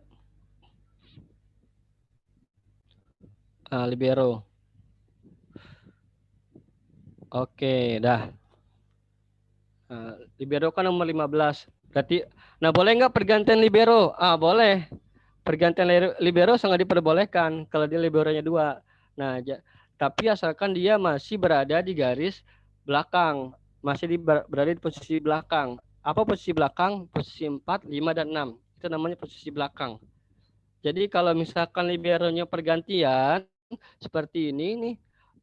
libero. Oke, dah. Libero kan nomor 15. Berarti, nah boleh nggak pergantian libero? Boleh. Pergantian libero sangat diperbolehkan kalau dia liberonya 2. Nah, tapi asalkan dia masih berada di garis belakang, masih berada di posisi belakang. Apa posisi belakang? Posisi 4, 5, dan 6. Itu namanya posisi belakang. Jadi kalau misalkan liberonya pergantian seperti ini nih,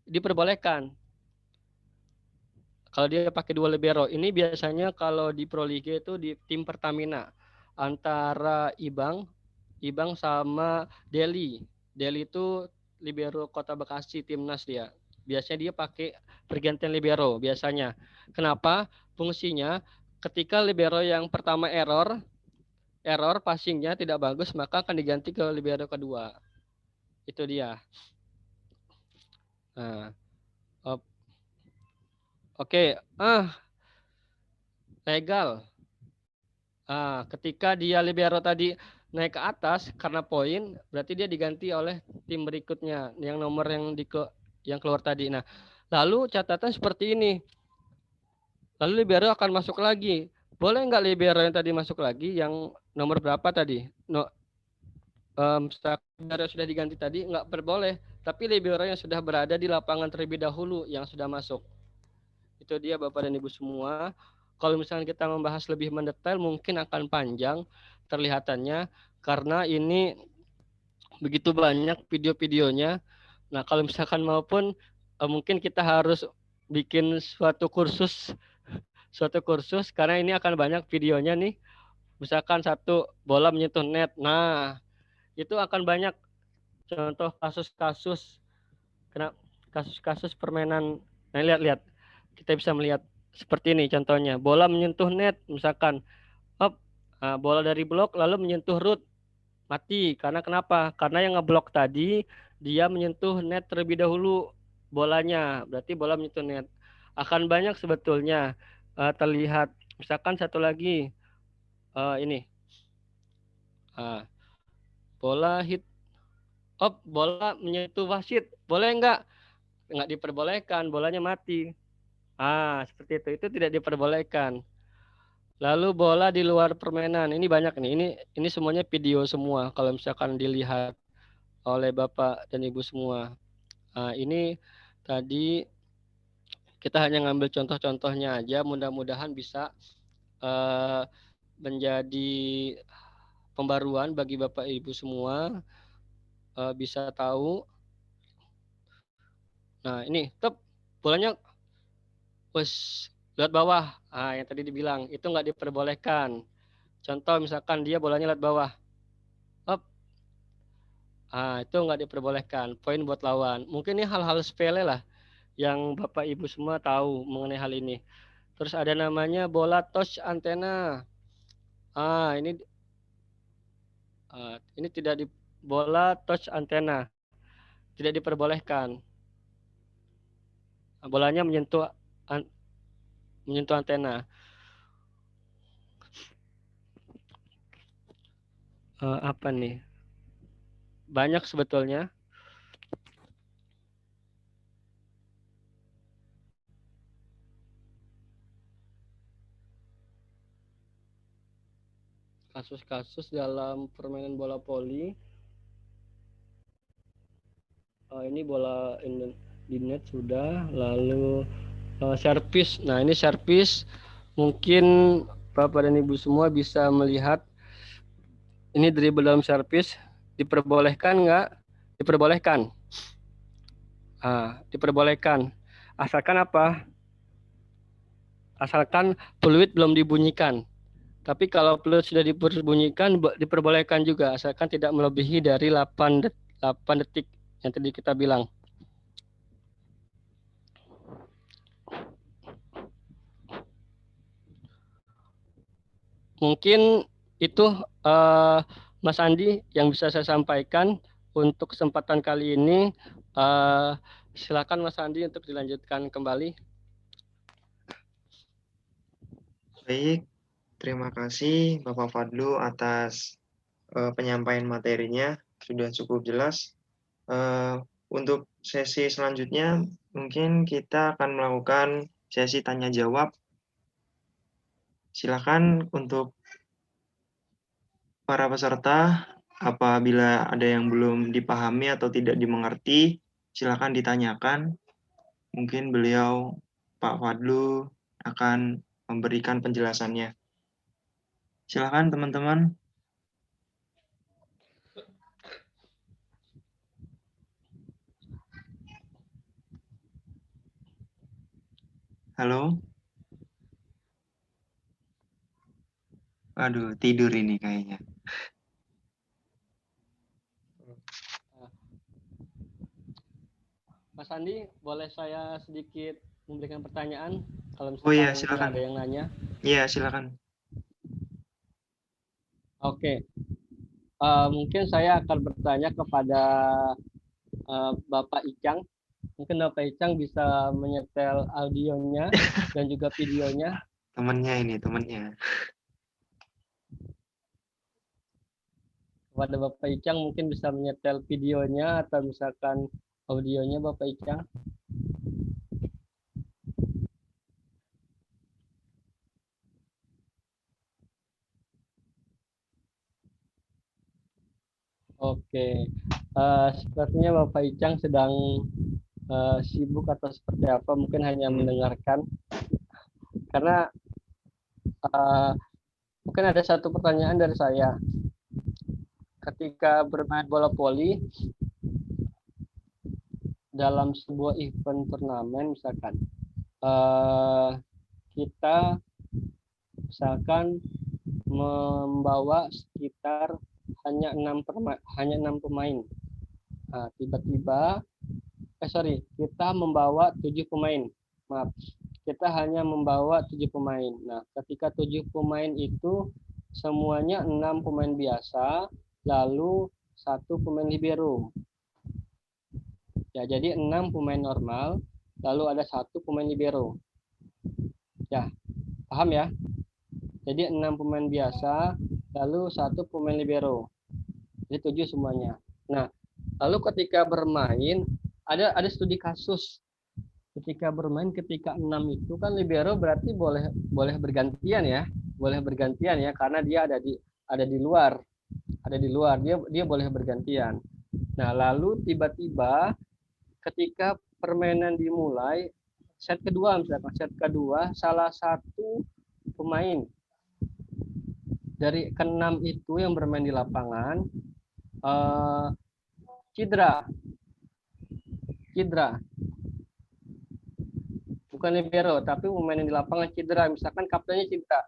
diperbolehkan. Kalau dia pakai 2 libero, ini biasanya kalau di Pro Liga itu di tim Pertamina antara Ibang sama Deli. Deli itu libero Kota Bekasi, timnas dia. Biasanya dia pakai pergantian libero biasanya. Kenapa? Fungsinya ketika libero yang pertama error passingnya tidak bagus, maka akan diganti ke libero kedua. Itu dia. Nah, oke. Legal. Ketika dia libero tadi naik ke atas karena poin, berarti dia diganti oleh tim berikutnya yang nomor yang keluar tadi. Nah, lalu catatan seperti ini. Lalu libero akan masuk lagi. Boleh nggak libero yang tadi masuk lagi, yang nomor berapa tadi? Libero sudah diganti tadi nggak berboleh, tapi libero yang sudah berada di lapangan terlebih dahulu yang sudah masuk. Itu dia Bapak dan Ibu semua. Kalau misalnya kita membahas lebih mendetail mungkin akan panjang terlihatannya karena ini begitu banyak video-videonya. Nah, kalau misalkan maupun mungkin kita harus bikin suatu kursus karena ini akan banyak videonya nih. Misalkan satu bola menyentuh net. Nah, itu akan banyak contoh kasus-kasus kasus-kasus permainan. Nah, lihat-lihat. Kita bisa melihat seperti ini contohnya. Bola menyentuh net misalkan. Bola dari blok lalu menyentuh root. Mati. Karena kenapa? Karena yang ngeblok tadi dia menyentuh net terlebih dahulu bolanya. Berarti bola menyentuh net. Akan banyak sebetulnya terlihat. Misalkan satu lagi ini. Bola hit. Bola menyentuh wasit. Boleh enggak? Enggak diperbolehkan. Bolanya mati. Seperti itu. Itu tidak diperbolehkan. Lalu bola di luar permainan. Ini banyak nih. Ini semuanya video semua. Kalau misalkan dilihat oleh Bapak dan Ibu semua. Ini tadi kita hanya ngambil contoh-contohnya aja. Mudah-mudahan bisa menjadi pembaruan bagi Bapak Ibu semua. Bisa tahu. Nah ini bolanya lihat bawah. Yang tadi dibilang itu nggak diperbolehkan. Contoh misalkan dia bolanya lihat bawah. Itu nggak diperbolehkan. Poin buat lawan. Mungkin ini hal-hal sepele lah yang Bapak Ibu semua tahu mengenai hal ini. Terus ada namanya bola touch antena. Ini tidak di bola touch antena. Tidak diperbolehkan. Bolanya menyentuh antena. Apa nih? Banyak sebetulnya. Kasus-kasus dalam permainan bola voli. Ini bola di net sudah. Lalu servis. Nah ini servis. Mungkin Bapak dan Ibu semua bisa melihat. Ini dribble dalam servis. Diperbolehkan nggak? Diperbolehkan. Diperbolehkan. Asalkan apa? Asalkan peluit belum dibunyikan. Tapi kalau peluit sudah diperbunyikan, diperbolehkan juga. Asalkan tidak melebihi dari 8 detik yang tadi kita bilang. Mungkin itu Mas Andi yang bisa saya sampaikan untuk kesempatan kali ini. Silakan Mas Andi untuk dilanjutkan kembali. Baik, terima kasih Bapak Fadlu atas penyampaian materinya, sudah cukup jelas. Untuk sesi selanjutnya, mungkin kita akan melakukan sesi tanya jawab. Silakan untuk para peserta, apabila ada yang belum dipahami atau tidak dimengerti, silakan ditanyakan. Mungkin beliau, Pak Fadlu, akan memberikan penjelasannya. Silakan teman-teman. Halo? Aduh, tidur ini kayaknya. Mas Andi, boleh saya sedikit memberikan pertanyaan? Kalau misalkan Oh iya, silakan. ada yang nanya. Iya, silakan. Oke. Mungkin saya akan bertanya kepada Bapak Icang. Mungkin Bapak Icang bisa menyetel audionya dan juga videonya. Temennya. Kepada Bapak Icang mungkin bisa menyetel videonya atau misalkan audionya Bapak Icang. Oke. Sepertinya Bapak Icang sedang sibuk atau seperti apa, mungkin hanya mendengarkan. Karena Eh, mungkin ada satu pertanyaan dari saya. Ketika bermain bola voli dalam sebuah event turnamen misalkan, kita misalkan membawa sekitar hanya 6 pemain. Nah, tiba-tiba kita membawa 7 pemain. Maaf, kita hanya membawa 7 pemain. Nah, ketika 7 pemain itu semuanya 6 pemain biasa, lalu 1 pemain libero. Ya, jadi 6 pemain normal, lalu ada 1 pemain libero. Ya, paham ya? Jadi 6 pemain biasa, lalu 1 pemain libero. Jadi 7 semuanya. Nah, lalu ketika bermain, ada studi kasus. Ketika bermain, ketika 6 itu kan libero berarti boleh bergantian ya. Boleh bergantian ya, karena dia ada di luar. Ada di luar, dia boleh bergantian. Nah, lalu tiba-tiba ketika permainan dimulai, set kedua misalkan, set kedua salah satu pemain dari ke-6 itu yang bermain di lapangan cedera. Bukan libero, tapi pemain yang di lapangan cedera, misalkan kaptennya cedera.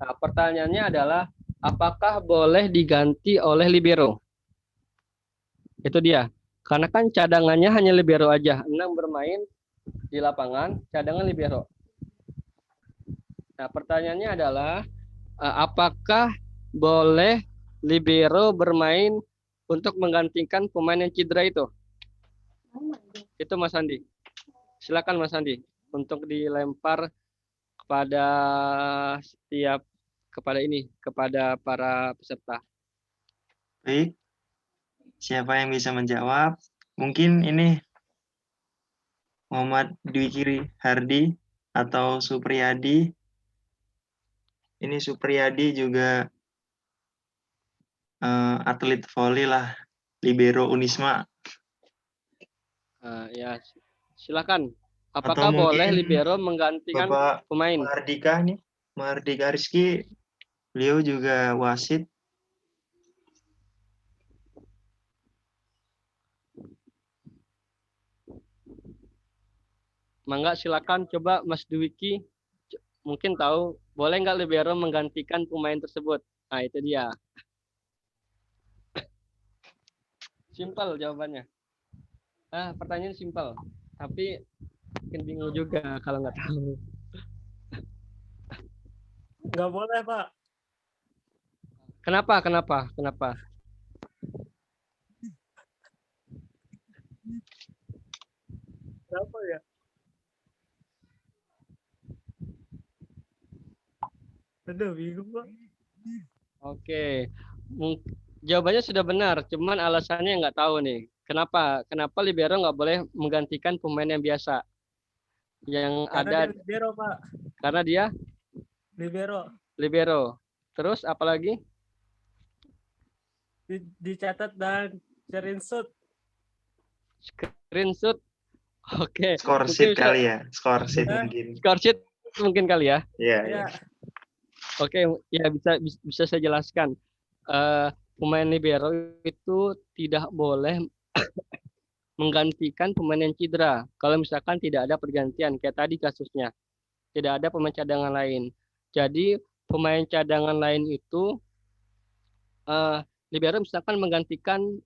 Nah, pertanyaannya adalah apakah boleh diganti oleh libero? Itu dia. Karena kan cadangannya hanya libero aja. 6 bermain di lapangan, cadangan libero. Nah, pertanyaannya adalah apakah boleh libero bermain untuk menggantikan pemain yang cedera itu? Itu Mas Andi. Silakan Mas Andi untuk dilempar kepada para peserta. Baik. Siapa yang bisa menjawab? Mungkin ini Muhammad Dwi Hardi atau Supriyadi. Ini Supriyadi juga atlet voli lah, libero Unisma. Ya, silakan. Atau Apakah boleh mungkin libero menggantikan Bapak pemain? Mahardika nih, Mahardika Rizky, beliau juga wasit. Mangga silakan, coba Mas Dwiki mungkin tahu, boleh nggak libero menggantikan pemain tersebut? Nah, itu dia. Simpel jawabannya. Pertanyaan simpel, tapi mungkin bingung juga kalau nggak tahu. Nggak boleh, Pak. Kenapa? Kenapa ya? Aduh, bingung, Pak. Oke, jawabannya sudah benar, cuman alasannya nggak tahu nih. Kenapa libero nggak boleh menggantikan pemain yang biasa? Yang Karena ada dia libero, Pak. karena dia Libero. Terus apalagi? Dicatat dan screenshot. Screenshot. Oke. Skor sheet kali ya, skor sheet mungkin. Skor sheet mungkin kali ya. Iya. Ya. Oke, ya bisa saya jelaskan. Pemain libero itu tidak boleh menggantikan pemain yang cedera. Kalau misalkan tidak ada pergantian, kayak tadi kasusnya, tidak ada pemain cadangan lain. Jadi pemain cadangan lain itu libero misalkan menggantikan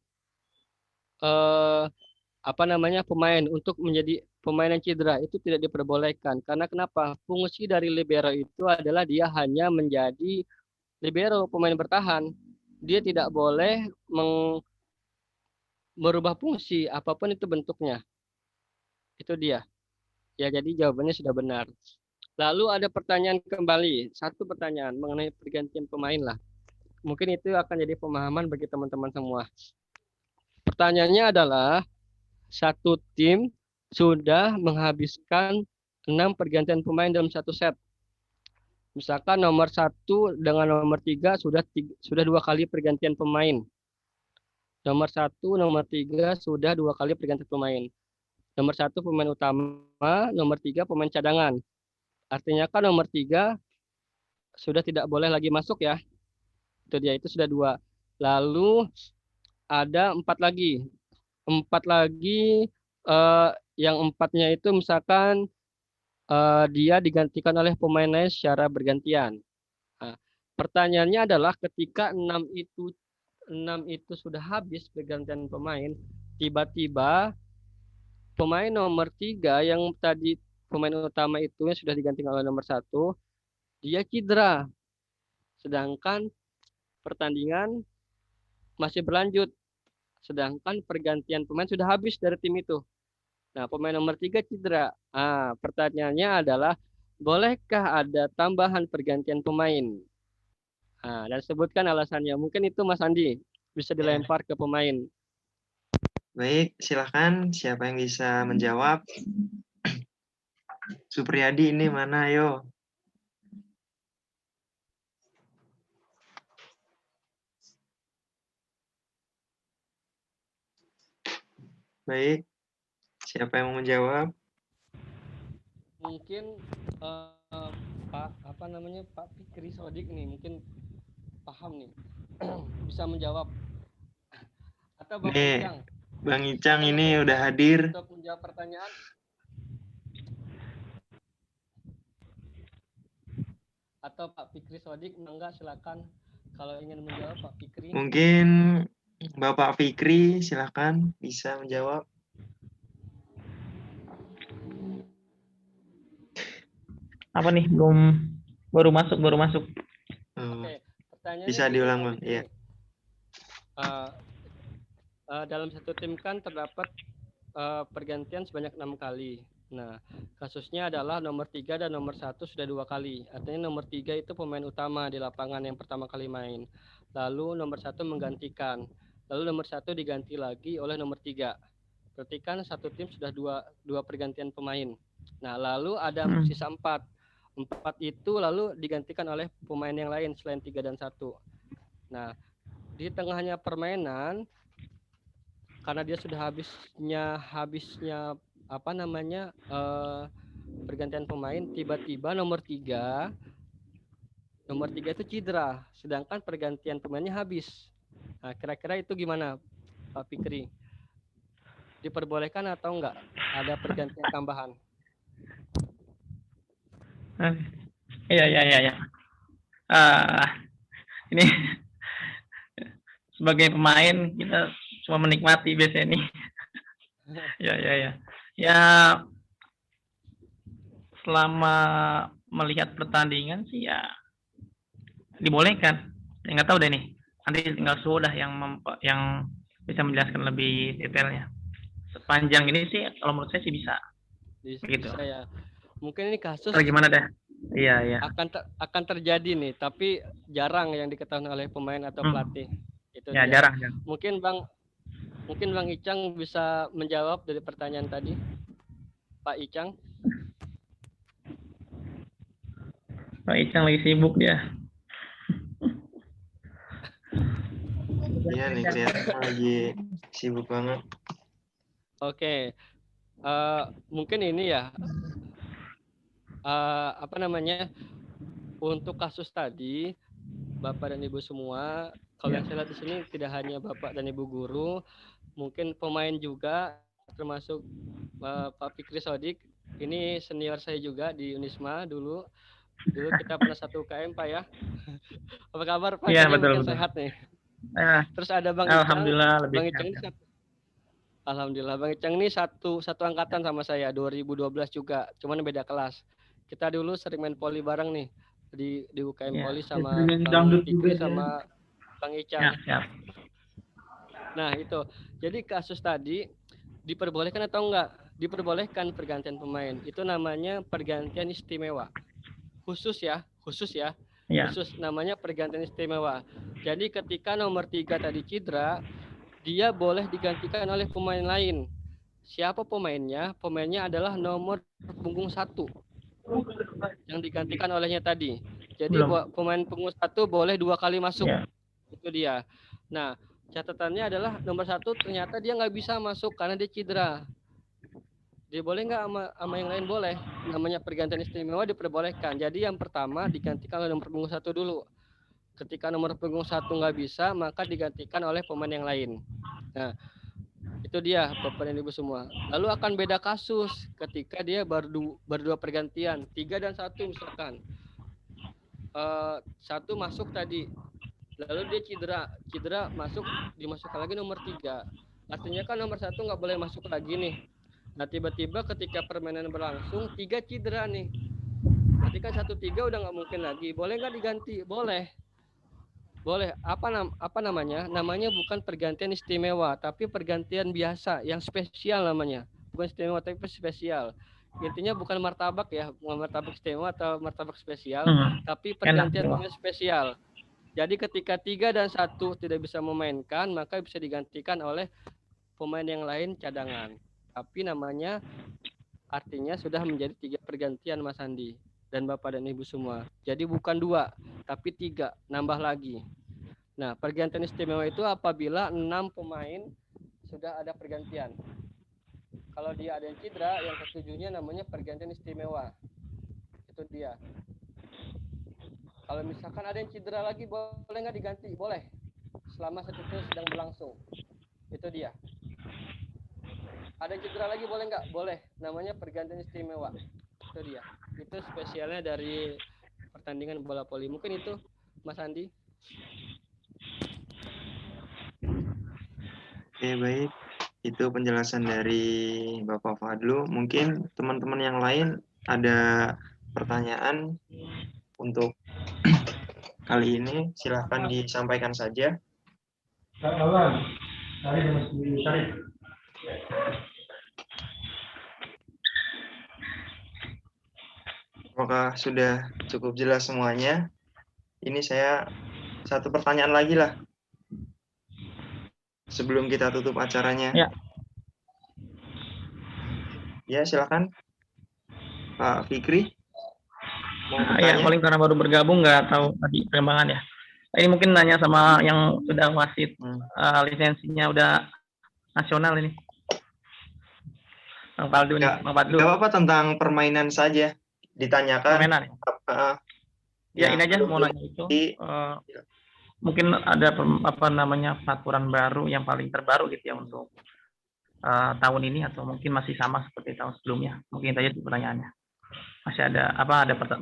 pemain untuk menjadi pemain yang cedera, itu tidak diperbolehkan. Karena kenapa? Fungsi dari libero itu adalah dia hanya menjadi libero, pemain bertahan. Dia tidak boleh merubah fungsi apapun itu bentuknya. Itu dia. Ya, jadi jawabannya sudah benar. Lalu ada pertanyaan kembali, satu pertanyaan mengenai pergantian pemain lah. Mungkin itu akan jadi pemahaman bagi teman-teman semua. Pertanyaannya adalah, satu tim sudah menghabiskan 6 pergantian pemain dalam satu set. Misalkan nomor 1 dengan nomor 3 sudah 2 kali pergantian pemain. Nomor 1, nomor 3 sudah 2 kali pergantian pemain. Nomor 1 pemain utama, nomor 3 pemain cadangan. Artinya kan nomor 3 sudah tidak boleh lagi masuk ya. Itu dia, itu sudah 2. Lalu ada 4 lagi. 4 lagi, yang 4-nya itu misalkan dia digantikan oleh pemain lain secara bergantian. Nah, pertanyaannya adalah ketika 6 itu sudah habis pergantian pemain, tiba-tiba pemain nomor 3 yang tadi pemain utama itu yang sudah digantikan oleh nomor 1, dia cedera. Sedangkan pertandingan masih berlanjut. Sedangkan pergantian pemain sudah habis dari tim itu. Nah, pemain nomor 3 cedera. Pertanyaannya adalah, bolehkah ada tambahan pergantian pemain? Dan sebutkan alasannya. Mungkin itu Mas Andi bisa dilempar ke pemain. Baik, silakan siapa yang bisa menjawab. Supriyadi ini mana, ayo. Baik, siapa yang mau menjawab? Mungkin Pak Fikri Sodik nih mungkin paham nih. Bisa menjawab. Atau Bang Nih, Icang. Bang Icang ini udah hadir. Untuk menjawab pertanyaan. Atau Pak Fikri Sodik, enggak, silakan. Kalau ingin menjawab Pak Fikri. Mungkin Bapak Fikri, silakan bisa menjawab. Apa nih? Baru masuk. Oke, pertanyaannya Bisa gini, diulang, Pak Bang. Fikri. Iya. Dalam satu tim kan terdapat pergantian sebanyak 6 kali. Nah, kasusnya adalah nomor 3 dan nomor 1 sudah 2 kali. Artinya nomor 3 itu pemain utama di lapangan yang pertama kali main. Lalu nomor 1 menggantikan. Lalu nomor 1 diganti lagi oleh nomor 3. Berarti kan satu tim sudah dua pergantian pemain. Nah, lalu ada sisa 4. 4 itu lalu digantikan oleh pemain yang lain selain 3 dan 1. Nah, di tengahnya permainan, karena dia sudah habisnya pergantian pemain, tiba-tiba nomor 3 itu cedera, sedangkan pergantian pemainnya habis. Nah, kira-kira itu gimana Pak Fikri? Diperbolehkan atau enggak ada pergantian tambahan? Iya. Ini sebagai pemain kita cuma menikmati biasanya nih. Ya. Ya, selama melihat pertandingan sih ya dibolehkan. Ya, nggak tahu deh nih. Nanti tinggal Sudah yang bisa menjelaskan lebih detailnya. Sepanjang ini sih kalau menurut saya sih bisa. Begitu. Bisa ya. Mungkin ini kasus gimana deh? Iya. Akan terjadi nih, tapi jarang yang diketahui oleh pemain atau pelatih. Itu ya, dia. jarang. Mungkin Bang Icang bisa menjawab dari pertanyaan tadi. Pak Icang. Pak Icang lagi sibuk dia. Iya nih, kelihatan lagi sibuk banget. Oke. Mungkin ini ya. Untuk kasus tadi, Bapak dan Ibu semua, kalau yang saya lihat di sini tidak hanya Bapak dan Ibu guru, mungkin pemain juga, termasuk Pak Fikri Sodik. Ini senior saya juga di Unisma dulu kita pernah satu UKM, Pak ya. Apa kabar Pak? Iya, betul. Sehat nih. Terus ada Bang Alhamdulillah Icang. Bang Icang ini Alhamdulillah, Bang Icang ini satu angkatan sama saya, 2012 juga, cuman beda kelas. Kita dulu sering main poli bareng nih di UKM Poli sama Bang Fikri sama Bang Icang. Ya. Nah, itu. Jadi kasus tadi diperbolehkan atau enggak? Diperbolehkan pergantian pemain. Itu namanya pergantian istimewa. Khusus ya. Khusus namanya pergantian istimewa. Jadi ketika nomor 3 tadi cedera, dia boleh digantikan oleh pemain lain. Siapa pemainnya? Pemainnya adalah nomor punggung 1 yang digantikan olehnya tadi. Jadi pemain punggung 1 boleh 2 kali masuk. Itu dia. Nah, catatannya adalah nomor 1 ternyata dia nggak bisa masuk karena dia cedera. Dia boleh nggak sama yang lain boleh. Namanya pergantian istimewa diperbolehkan. Jadi yang pertama digantikan oleh nomor punggung 1 dulu. Ketika nomor punggung 1 nggak bisa, maka digantikan oleh pemain yang lain. Nah, itu dia Bapak dan Ibu semua. Lalu akan beda kasus ketika dia baru dua pergantian, 3 dan 1 misalkan. 1 masuk tadi, lalu dia cedera masuk, dimasukkan lagi nomor 3. Artinya kan nomor 1 nggak boleh masuk lagi nih. Nah, tiba-tiba ketika permainan berlangsung 3 cedera nih. Berarti kan 1-3 udah nggak mungkin lagi. Boleh nggak diganti? Boleh. Apa namanya? Namanya bukan pergantian istimewa, tapi pergantian biasa yang spesial namanya. Bukan istimewa tapi spesial. Intinya bukan martabak ya, bukan martabak istimewa atau martabak spesial, tapi pergantian pemain spesial. Jadi ketika 3 dan 1 tidak bisa memainkan, maka bisa digantikan oleh pemain yang lain cadangan. Tapi namanya artinya sudah menjadi 3 pergantian Mas Andi dan Bapak dan Ibu semua. Jadi bukan 2, tapi 3, nambah lagi. Nah, pergantian istimewa itu apabila 6 pemain sudah ada pergantian. Kalau dia ada yang cedera, yang ketujuhnya namanya pergantian istimewa. Itu dia. Kalau misalkan ada yang cedera lagi, boleh nggak diganti? Boleh. Selama itu sedang berlangsung. Itu dia. Ada yang cedera lagi boleh nggak? Boleh. Namanya pergantian istimewa. Itu dia. Itu spesialnya dari pertandingan bola voli. Mungkin itu, Mas Andi. Oke, baik. Itu penjelasan dari Bapak Fadlu. Mungkin teman-teman yang lain ada pertanyaan untuk kali ini. Silahkan disampaikan saja. Apakah sudah cukup jelas semuanya? Ini saya satu pertanyaan lagi lah. Sebelum kita tutup acaranya. Ya, silakan. Pak Fikri. Ya, paling karena baru bergabung nggak tahu tadi perkembangan ya. Ini mungkin nanya sama yang sudah wasit lisensinya udah nasional ini. Bang Faldu nih, Bang Faldu. Nggak apa-apa, tentang permainan saja ditanyakan. Permainan. Ya, ini aja mau nanya itu. Mungkin ada peraturan baru yang paling terbaru gitu ya untuk tahun ini, atau mungkin masih sama seperti tahun sebelumnya. Mungkin itu aja pertanyaannya. Masih ada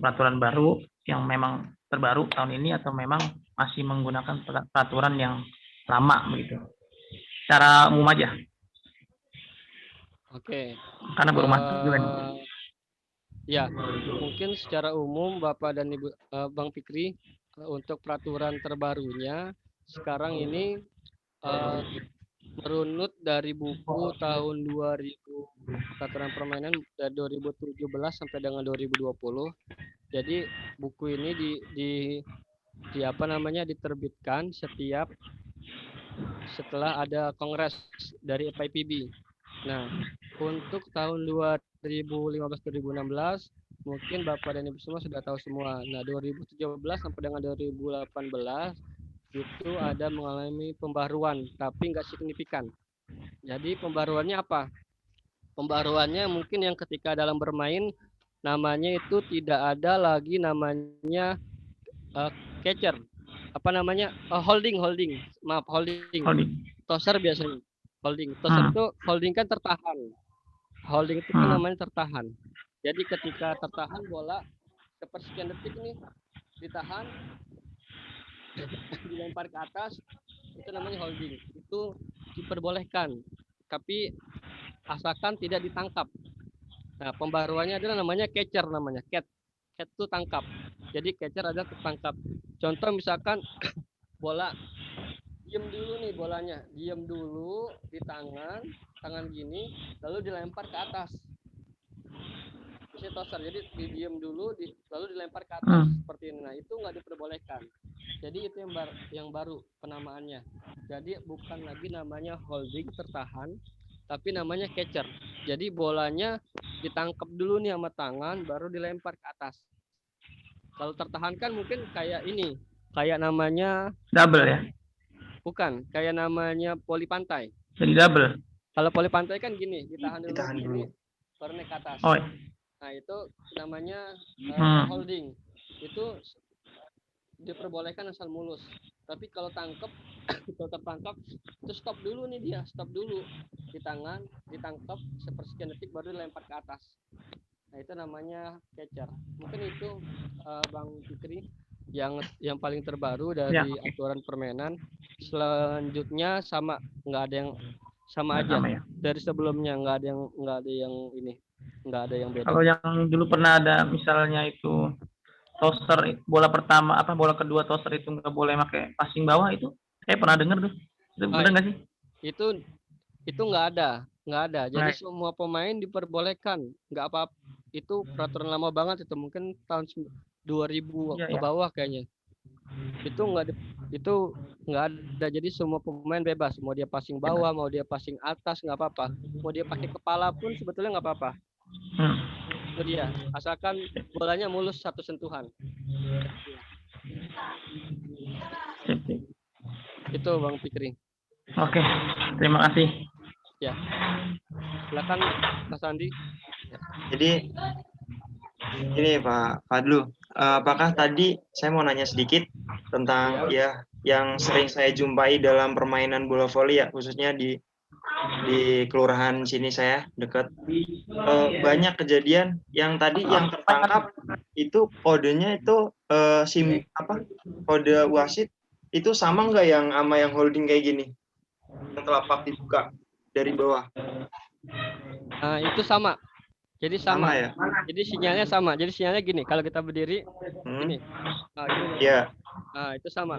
peraturan baru yang memang terbaru tahun ini, atau memang masih menggunakan peraturan yang lama begitu? Secara umum aja. Oke. Karena baru masuk juga. Ya, mungkin secara umum Bapak dan Ibu Bang Fikri, untuk peraturan terbarunya sekarang ini merunut dari buku tahun 2000 peraturan permainan dari 2017 sampai dengan 2020. Jadi buku ini diterbitkan setelah ada kongres dari FIPB. Nah, untuk tahun 2015-2016 mungkin Bapak dan Ibu semua sudah tahu semua. Nah, 2017 sampai dengan 2018 itu ada mengalami pembaruan, tapi nggak signifikan. Jadi pembaruannya apa? Pembaruannya mungkin yang ketika dalam bermain namanya itu tidak ada lagi namanya catcher. Holding. Tosser biasanya. Tosser itu holding kan tertahan. Holding itu kan namanya tertahan. Jadi ketika tertahan bola sepersekian detik nih ditahan, dilempar ke atas, itu namanya holding. Itu diperbolehkan, tapi asalkan tidak ditangkap. Nah, pembaruannya adalah namanya catcher namanya. Cat itu tangkap. Jadi catcher adalah tertangkap. Contoh misalkan bola diem dulu nih bolanya, diem dulu di tangan gini, lalu dilempar ke atas. Ini tosser, jadi diem dulu, lalu dilempar ke atas seperti ini. Nah, itu nggak diperbolehkan. Jadi itu yang baru penamaannya. Jadi bukan lagi namanya holding tertahan, tapi namanya catcher. Jadi bolanya ditangkap dulu nih sama tangan, baru dilempar ke atas. Kalau tertahan kan mungkin kayak ini, kayak namanya double ya? Bukan, kayak namanya voli pantai. Jadi double. Kalau voli pantai kan gini, ditahan dulu. baru naik ke atas. Oh, Nah, itu namanya holding. Itu diperbolehkan asal mulus. Tapi kalau tangkep, kalau tertangkap, itu stop dulu nih dia, stop dulu di tangan, ditangkap sepersekian detik baru dilempar ke atas. Nah, itu namanya catcher. Mungkin itu Bang Fikri yang paling terbaru dari aturan permainan. Selanjutnya sama, nggak ada yang sama aja. sama ya. Dari sebelumnya nggak ada yang ini, nggak ada yang beda. Kalau yang dulu pernah ada misalnya itu toaster bola pertama bola kedua toaster itu nggak boleh pakai passing bawah itu, saya pernah dengar tuh. Itu benar nggak sih? Itu nggak ada. Jadi semua pemain diperbolehkan, nggak apa-apa. Itu peraturan lama banget itu, mungkin tahun 2000 ke bawah kayaknya. Itu nggak ada. Jadi semua pemain bebas, mau dia passing bawah, mau dia passing atas nggak apa-apa, mau dia pakai kepala pun sebetulnya nggak apa-apa. Itu dia, asalkan bolanya mulus satu sentuhan. Itu Bang Fikri. Oke, terima kasih. Ya, silakan Mas Andi. Jadi ini Pak Fadlu, apakah tadi saya mau nanya sedikit tentang ya yang sering saya jumpai dalam permainan bola voli ya, khususnya di kelurahan sini saya dekat, banyak kejadian yang tadi yang tertangkap itu kodenya itu kode wasit itu sama nggak yang sama yang holding kayak gini, yang telapak dibuka dari bawah? Itu sama. Jadi sama ya. Jadi sinyalnya sama. Jadi sinyalnya gini, kalau kita berdiri gini. Iya. Nah, itu sama.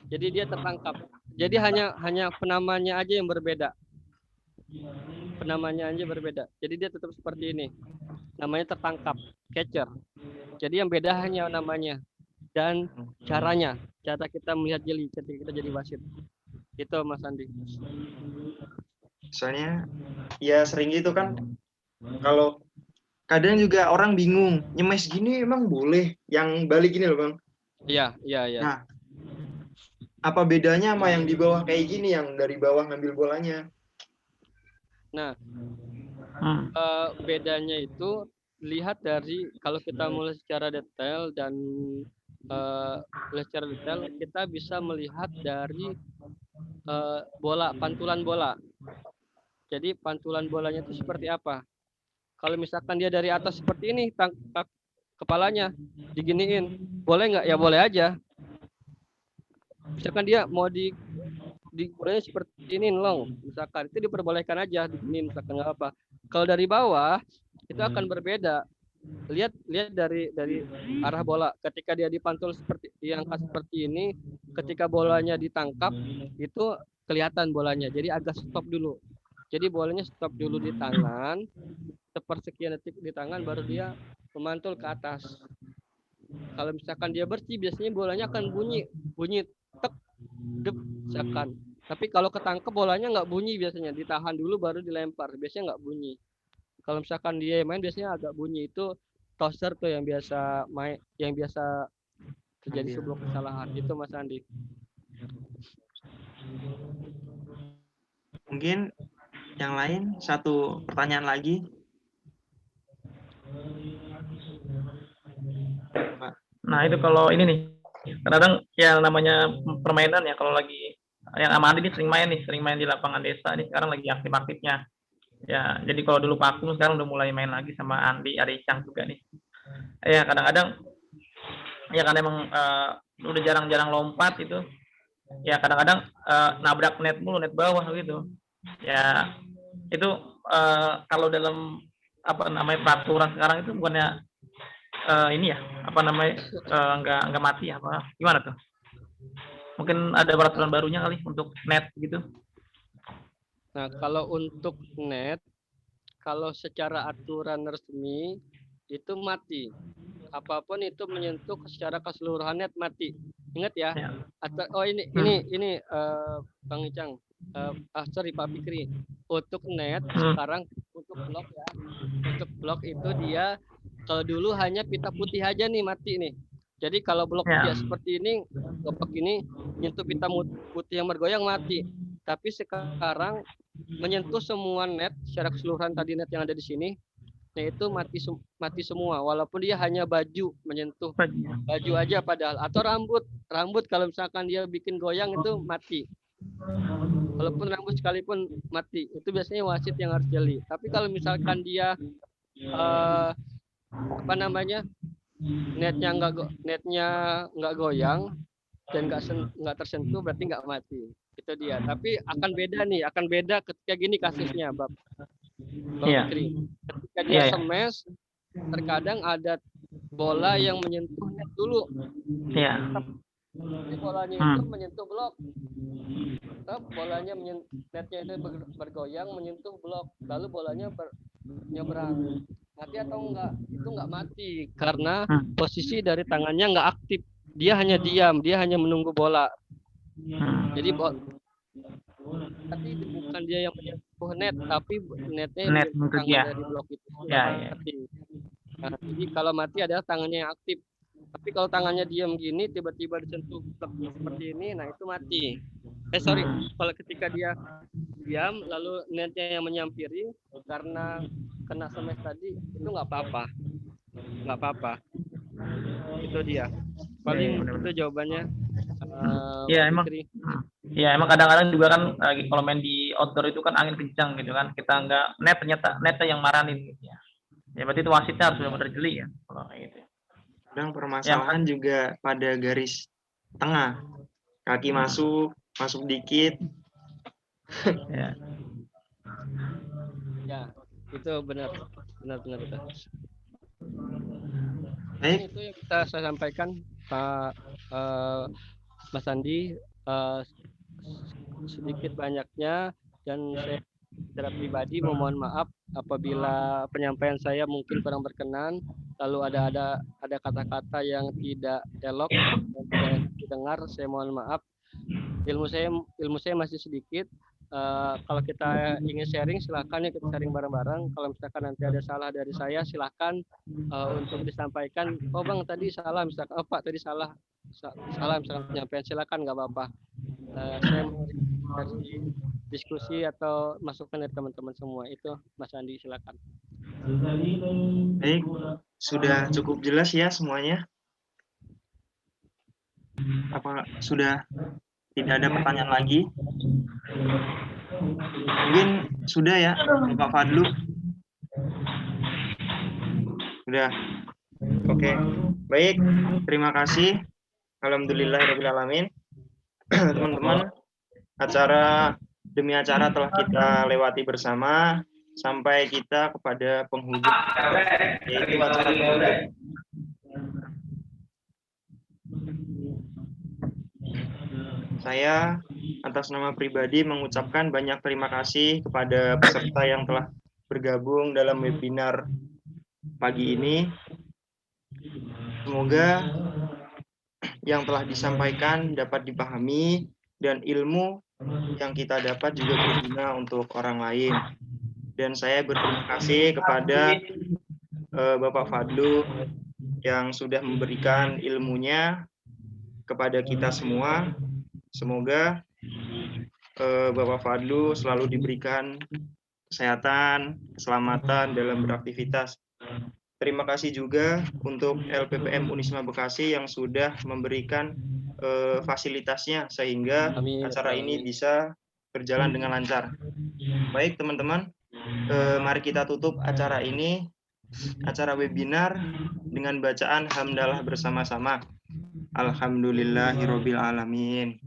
Jadi dia tertangkap. Jadi hanya penamanya aja yang berbeda. Jadi dia tetap seperti ini. Namanya tertangkap, catcher. Jadi yang beda hanya namanya dan caranya. Cara kita melihat jeli ketika kita jadi wasit. Itu Mas Andi. Soalnya ya sering gitu kan. Kalau kadang juga orang bingung, nyemes gini emang boleh, yang balik gini loh Bang. Iya. Nah, apa bedanya sama yang di bawah kayak gini, yang dari bawah ngambil bolanya? Nah, bedanya itu lihat dari, kalau kita mulai secara detail kita bisa melihat dari pantulan bola. Jadi pantulan bolanya itu seperti apa? Kalau misalkan dia dari atas seperti ini, tangkap kepalanya diginiin, boleh nggak? Ya boleh aja. Misalkan dia mau di bolanya seperti ini long, misalkan itu diperbolehkan aja diginiin, misalkan nggak apa. Kalau dari bawah itu akan berbeda. Lihat dari arah bola. Ketika dia dipantul diangkat seperti ini, ketika bolanya ditangkap itu kelihatan bolanya. Jadi agak stop dulu. Jadi bolanya stop dulu di tangan. Sepersekian detik di tangan baru dia memantul ke atas. Kalau misalkan dia bersih, biasanya bolanya akan bunyi tek dep misalkan. Tapi kalau ketangkep bolanya nggak bunyi, biasanya ditahan dulu baru dilempar, biasanya nggak bunyi. Kalau misalkan dia main biasanya agak bunyi. Itu toaster tuh yang biasa terjadi sebuah kesalahan. Itu Mas Andi. Mungkin yang lain, satu pertanyaan lagi. Nah, itu kalau ini nih, kadang yang namanya permainan ya, kalau lagi yang sama Andi nih sering main di lapangan desa nih, sekarang lagi aktif-aktifnya. Ya, jadi kalau dulu Pak Akung, sekarang udah mulai main lagi sama Andi Aricang juga nih. Ya, kadang-kadang ya kan emang udah jarang-jarang lompat itu. Ya, kadang-kadang nabrak net mulu, net bawah gitu. Ya, itu kalau dalam peraturan sekarang itu bukannya nggak mati apa gimana tuh? Mungkin ada peraturan barunya kali untuk net gitu. Nah, kalau untuk net, kalau secara aturan resmi itu mati. Apapun itu menyentuh secara keseluruhan net mati. Ingat ya. Ini Bang Icang. Sorry Pak Fikri. Untuk net sekarang untuk blok ya. Untuk blok itu dia kalau dulu hanya pita putih aja nih mati nih. Jadi kalau blok dia seperti ini, blok ini menyentuh pita putih yang bergoyang mati. Tapi sekarang menyentuh semua net secara keseluruhan, tadi net yang ada di sini netnya itu mati semua, walaupun dia hanya baju menyentuh baju aja padahal, atau rambut kalau misalkan dia bikin goyang itu mati. Walaupun rambut sekalipun mati, itu biasanya wasit yang harus jeli. Tapi kalau misalkan dia netnya nggak goyang dan nggak tersentuh, berarti nggak mati. Itu dia. Tapi akan beda ketika gini kasusnya, Bang Fikri. Ketika dia smash, terkadang ada bola yang menyentuh net dulu. Jadi bolanya itu menyentuh blok. Bolanya netnya itu bergoyang menyentuh blok, lalu bolanya nyebrang. Mati atau enggak? Itu enggak mati karena posisi dari tangannya enggak aktif. Dia hanya diam, dia hanya menunggu bola. Jadi bukan dia yang menyentuh net, tapi netnya yang menyentuh tangan dari blok itu. Nah, jadi kalau mati adalah tangannya yang aktif. Tapi kalau tangannya diam gini, tiba-tiba disentuh blok seperti ini, nah itu mati. Kalau ketika dia diam, lalu netnya yang menyampiri karena kena smash tadi, itu nggak apa-apa. Itu dia. Paling itu jawabannya. Emang kadang-kadang juga kan kalau main di outdoor itu kan angin kencang gitu kan, kita nggak ternyata netnya yang maranin gitu ya. Ya berarti itu wasitnya harus benar-benar jeli ya kalau gitu. Kadang permasalahan juga pada garis tengah, kaki masuk dikit. Ya, itu benar itu. Itu yang bisa saya sampaikan, Pak Mas Andi, sedikit banyaknya, dan saya secara pribadi memohon maaf apabila penyampaian saya mungkin kurang berkenan, lalu ada kata-kata yang tidak elok dan tidak didengar, saya mohon maaf. Ilmu saya masih sedikit. Kalau kita ingin sharing, silakan ya kita sharing bareng-bareng. Kalau misalkan nanti ada salah dari saya, silakan untuk disampaikan. Oh Bang tadi salah, misalkan Pak tadi salah misalkan penyampaian, silakan, nggak apa-apa. Saya mau diskusi atau masukan dari teman-teman semua. Itu Mas Andi, silakan. Baik, sudah cukup jelas ya semuanya? Apa sudah tidak ada pertanyaan lagi? Mungkin sudah ya, Pak Fadlu? Sudah. Oke. Baik, terima kasih. Alhamdulillahirrahmanirrahim. Teman-teman, acara demi acara telah kita lewati bersama sampai kita kepada penghujung, yaitu acara penutup. Saya atas nama pribadi mengucapkan banyak terima kasih kepada peserta yang telah bergabung dalam webinar pagi ini. Semoga yang telah disampaikan dapat dipahami dan ilmu yang kita dapat juga berguna untuk orang lain. Dan saya berterima kasih kepada Bapak Fadlu yang sudah memberikan ilmunya kepada kita semua. Semoga Bapak Fadlu selalu diberikan kesehatan, keselamatan dalam beraktivitas. Terima kasih juga untuk LPPM Unisma Bekasi yang sudah memberikan fasilitasnya sehingga acara ini bisa berjalan dengan lancar. Baik teman-teman, mari kita tutup acara ini, acara webinar dengan bacaan hamdalah bersama-sama. Alhamdulillahirabbil alamin.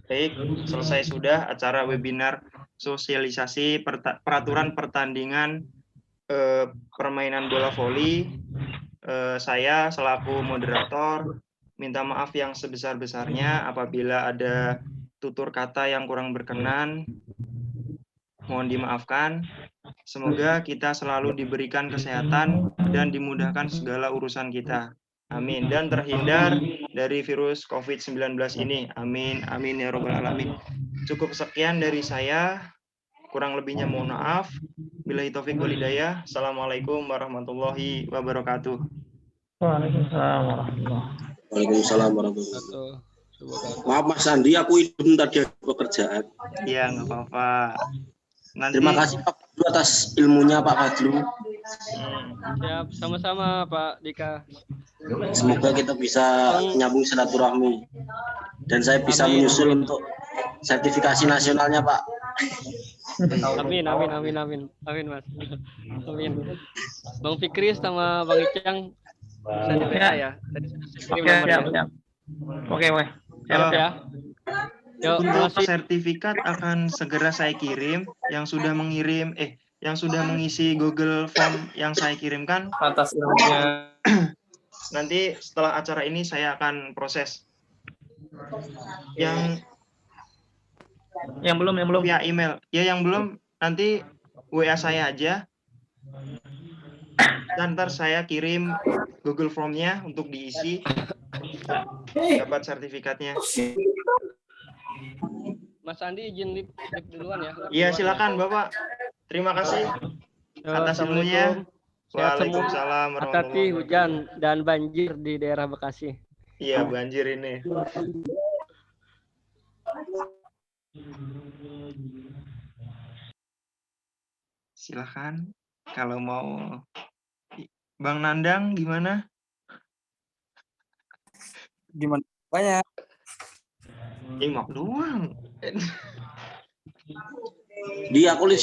Baik, selesai sudah acara webinar sosialisasi peraturan pertandingan permainan bola voli. Saya selaku moderator minta maaf yang sebesar-besarnya apabila ada tutur kata yang kurang berkenan. Mohon dimaafkan. Semoga kita selalu diberikan kesehatan dan dimudahkan segala urusan kita. Amin. Dan terhindar dari virus COVID-19 ini. Amin. Amin ya rabbal alamin. Cukup sekian dari saya. Kurang lebihnya mohon maaf. Billahi taufik wal hidayah. Assalamualaikum warahmatullahi wabarakatuh. Waalaikumsalam warahmatullahi wabarakatuh. Maaf Mas Andi, aku hidup tadi ada pekerjaan. Iya, nggak apa-apa. Nanti... Terima kasih Pak atas ilmunya Pak Fadlu. Siap, sama-sama Pak Dika. Semoga kita bisa nyambung silaturahmi. Dan saya bisa Amin, menyusul amin. untuk sertifikasi nasionalnya Pak. Amin, Mas. Amin. Bang Fikri sama Bang Icang bisa diminta ya. Tadi sudah saya kirim Oke, nomornya. siap. Oke, weh. Siap ya. Yuk, Untuk makasih. sertifikat akan segera saya kirim. Yang sudah mengisi Google Form yang saya kirimkan, Atas ilmunya. nanti setelah acara ini saya akan proses. Yang Yang belum. via email, ya yang belum nanti WA saya aja. Dan ntar saya kirim Google Form-nya untuk diisi, dapat sertifikatnya. Mas Andi izin lip duluan ya. Iya, silakan Bapak. Terima kasih Yo, atas ilmunya. Assalamualaikum. Sehat semua. Waalaikumsalam Hati-hati warahmatullahi hujan dan banjir di daerah Bekasi. Iya, banjir ini. Silakan kalau mau. Bang Nandang gimana? Gimana? Banyak. Mau doang. Di aku lihat